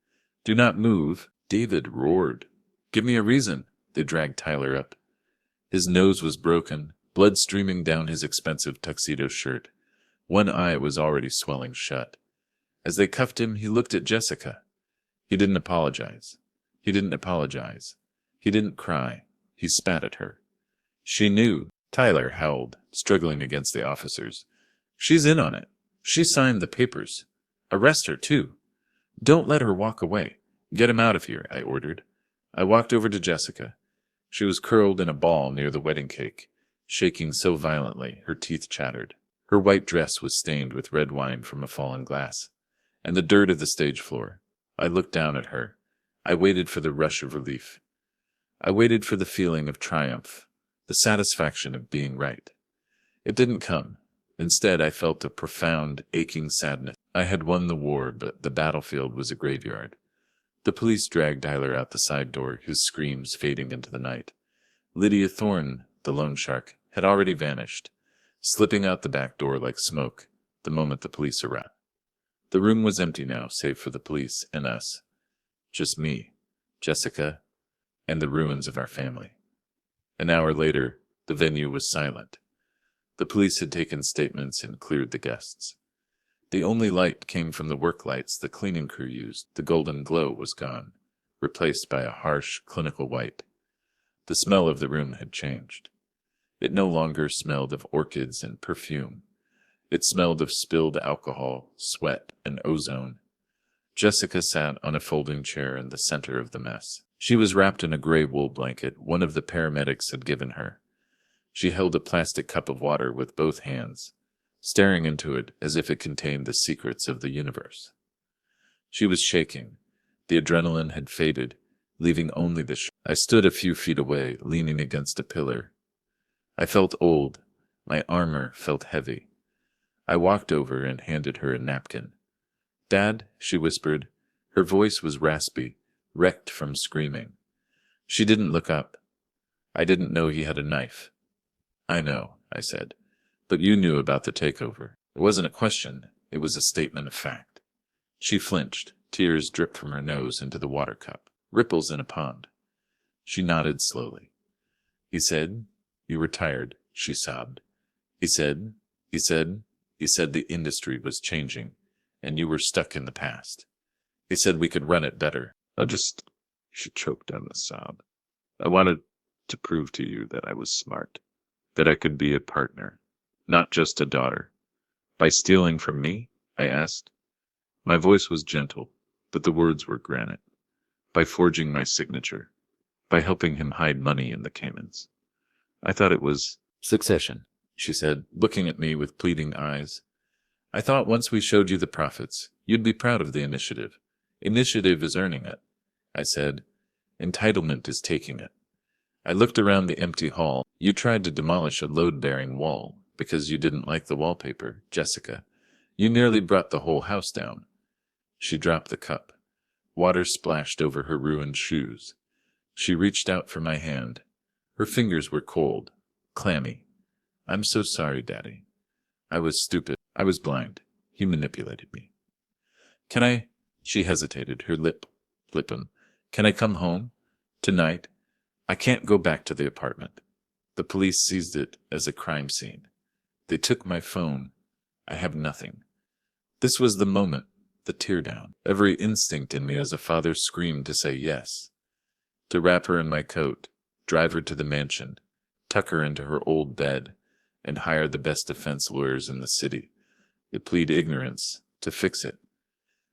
Do not move, David roared. Give me a reason. They dragged Tyler up. His nose was broken, blood streaming down his expensive tuxedo shirt. One eye was already swelling shut. As they cuffed him, he looked at Jessica. He didn't apologize. He didn't apologize. He didn't cry. He spat at her. She knew. Tyler howled, struggling against the officers. She's in on it. She signed the papers. Arrest her, too. Don't let her walk away. Get him out of here, I ordered. I walked over to Jessica. She was curled in a ball near the wedding cake, shaking so violently her teeth chattered. Her white dress was stained with red wine from a fallen glass, and the dirt of the stage floor. I looked down at her. I waited for the rush of relief. I waited for the feeling of triumph, the satisfaction of being right. It didn't come. Instead, I felt a profound, aching sadness. I had won the war, but the battlefield was a graveyard. The police dragged Tyler out the side door, his screams fading into the night. Lydia Thorne, the loan shark, had already vanished, slipping out the back door like smoke the moment the police arrived. The room was empty now, save for the police and us. Just me, Jessica, and the ruins of our family. An hour later, the venue was silent. The police had taken statements and cleared the guests. The only light came from the work lights the cleaning crew used. The golden glow was gone, replaced by a harsh, clinical white. The smell of the room had changed. It no longer smelled of orchids and perfume. It smelled of spilled alcohol, sweat, and ozone. Jessica sat on a folding chair in the center of the mess. She was wrapped in a gray wool blanket one of the paramedics had given her. She held a plastic cup of water with both hands, staring into it as if it contained the secrets of the universe. She was shaking. The adrenaline had faded, leaving only the I stood a few feet away, leaning against a pillar. I felt old. My armor felt heavy. I walked over and handed her a napkin. Dad, she whispered. Her voice was raspy, wrecked from screaming. She didn't look up. I didn't know he had a knife. I know, I said. But you knew about the takeover. It wasn't a question. It was a statement of fact. She flinched. Tears dripped from her nose into the water cup. ripples in a pond. She nodded slowly. He said, "You were tired," she sobbed. He said, he said, he said the industry was changing, and you were stuck in the past. He said we could run it better. She choked down the sob. I wanted to prove to you that I was smart, that I could be a partner, not just a daughter. By stealing from me? I asked. My voice was gentle, but the words were granite. By forging my signature, by helping him hide money in the Caymans. I thought it was Succession, she said, looking at me with pleading eyes. I thought once we showed you the profits, you'd be proud of the initiative. Initiative is earning it, I said. Entitlement is taking it. I looked around the empty hall. You tried to demolish a load-bearing wall because you didn't like the wallpaper, Jessica. You nearly brought the whole house down. She dropped the cup. Water splashed over her ruined shoes. She reached out for my hand. Her fingers were cold, clammy. I'm so sorry, Daddy. I was stupid. I was blind. He manipulated me. Can I? She hesitated, her lip flipping. Can I come home? Tonight? I can't go back to the apartment. The police seized it as a crime scene. They took my phone. I have nothing. This was the moment, the teardown. Every instinct in me as a father screamed to say yes. To wrap her in my coat, drive her to the mansion, tuck her into her old bed, and hire the best defense lawyers in the city. To plead ignorance, to fix it.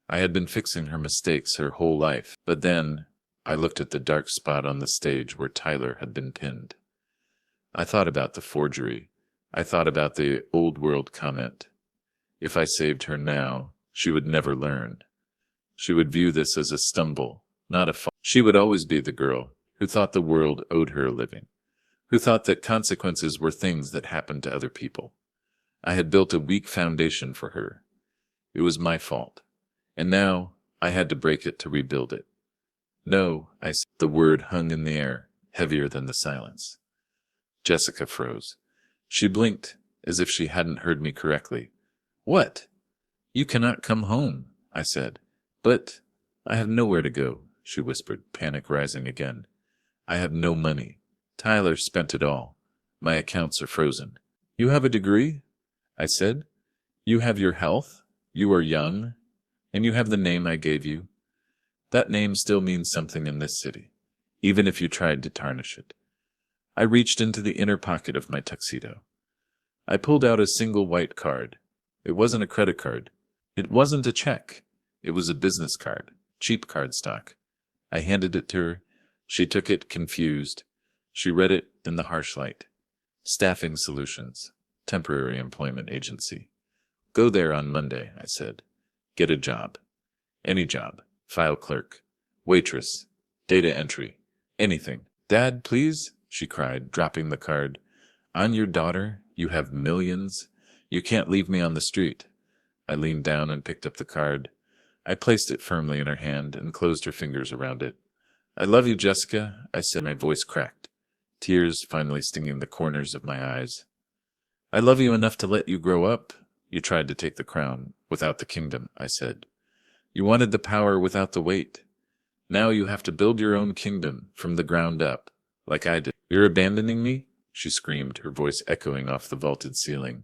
I had been fixing her mistakes her whole life, but then I looked at the dark spot on the stage where Tyler had been pinned. I thought about the forgery. I thought about the old world comment. If I saved her now, she would never learn. She would view this as a stumble, not a fall. She would always be the girl who thought the world owed her a living, who thought that consequences were things that happened to other people. I had built a weak foundation for her. It was my fault. And now I had to break it to rebuild it. No, I said. The word hung in the air, heavier than the silence. Jessica froze. She blinked, as if she hadn't heard me correctly. What? You cannot come home, I said. But I have nowhere to go, she whispered, panic rising again. I have no money. Tyler spent it all. My accounts are frozen. You have a degree? I said. You have your health. You are young. And you have the name I gave you. That name still means something in this city, even if you tried to tarnish it. I reached into the inner pocket of my tuxedo. I pulled out a single white card. It wasn't a credit card. It wasn't a check. It was a business card, cheap cardstock. I handed it to her. She took it, confused. She read it in the harsh light. Staffing Solutions, temporary employment agency. Go there on Monday, I said. Get a job. Any job. File clerk. Waitress. Data entry. Anything. Dad, please, she cried, dropping the card. On your daughter, you have millions. You can't leave me on the street. I leaned down and picked up the card. I placed it firmly in her hand and closed her fingers around it. I love you, Jessica, I said, my voice cracked, tears finally stinging the corners of my eyes. I love you enough to let you grow up. You tried to take the crown without the kingdom, I said. You wanted the power without the weight. Now you have to build your own kingdom from the ground up, like I did. You're abandoning me? She screamed, her voice echoing off the vaulted ceiling.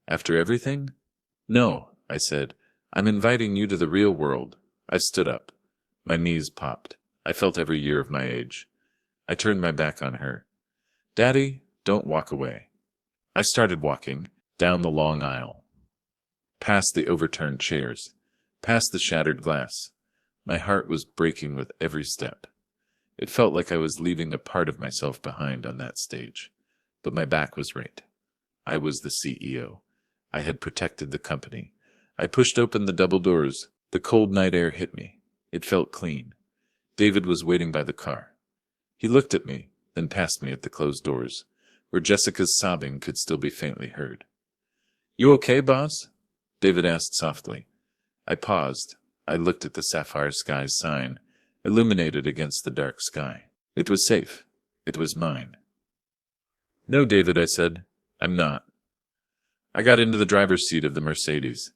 After everything? No, I said. I'm inviting you to the real world. I stood up. My knees popped. I felt every year of my age. I turned my back on her. Daddy, don't walk away. I started walking down the long aisle, past the overturned chairs, past the shattered glass. My heart was breaking with every step. It felt like I was leaving a part of myself behind on that stage. But my back was right. I was the CEO. I had protected the company. I pushed open the double doors. The cold night air hit me. It felt clean. David was waiting by the car. He looked at me, then past me at the closed doors, where Jessica's sobbing could still be faintly heard. You okay, boss? David asked softly. I paused. I looked at the sapphire skies sign, illuminated against the dark sky. It was safe. It was mine. No, David, I said. I'm not. I got into the driver's seat of the Mercedes.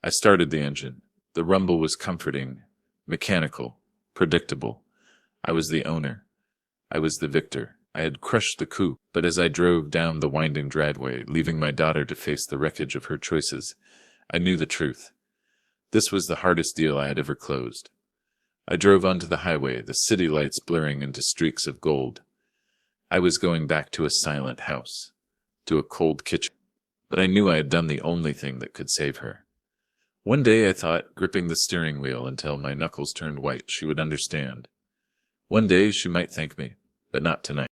I started the engine. The rumble was comforting, mechanical, predictable. I was the owner. I was the victor. I had crushed the coup, but as I drove down the winding driveway, leaving my daughter to face the wreckage of her choices, I knew the truth. This was the hardest deal I had ever closed. I drove onto the highway, the city lights blurring into streaks of gold. I was going back to a silent house, to a cold kitchen, but I knew I had done the only thing that could save her. One day I thought, gripping the steering wheel until my knuckles turned white, she would understand. One day she might thank me, but not tonight.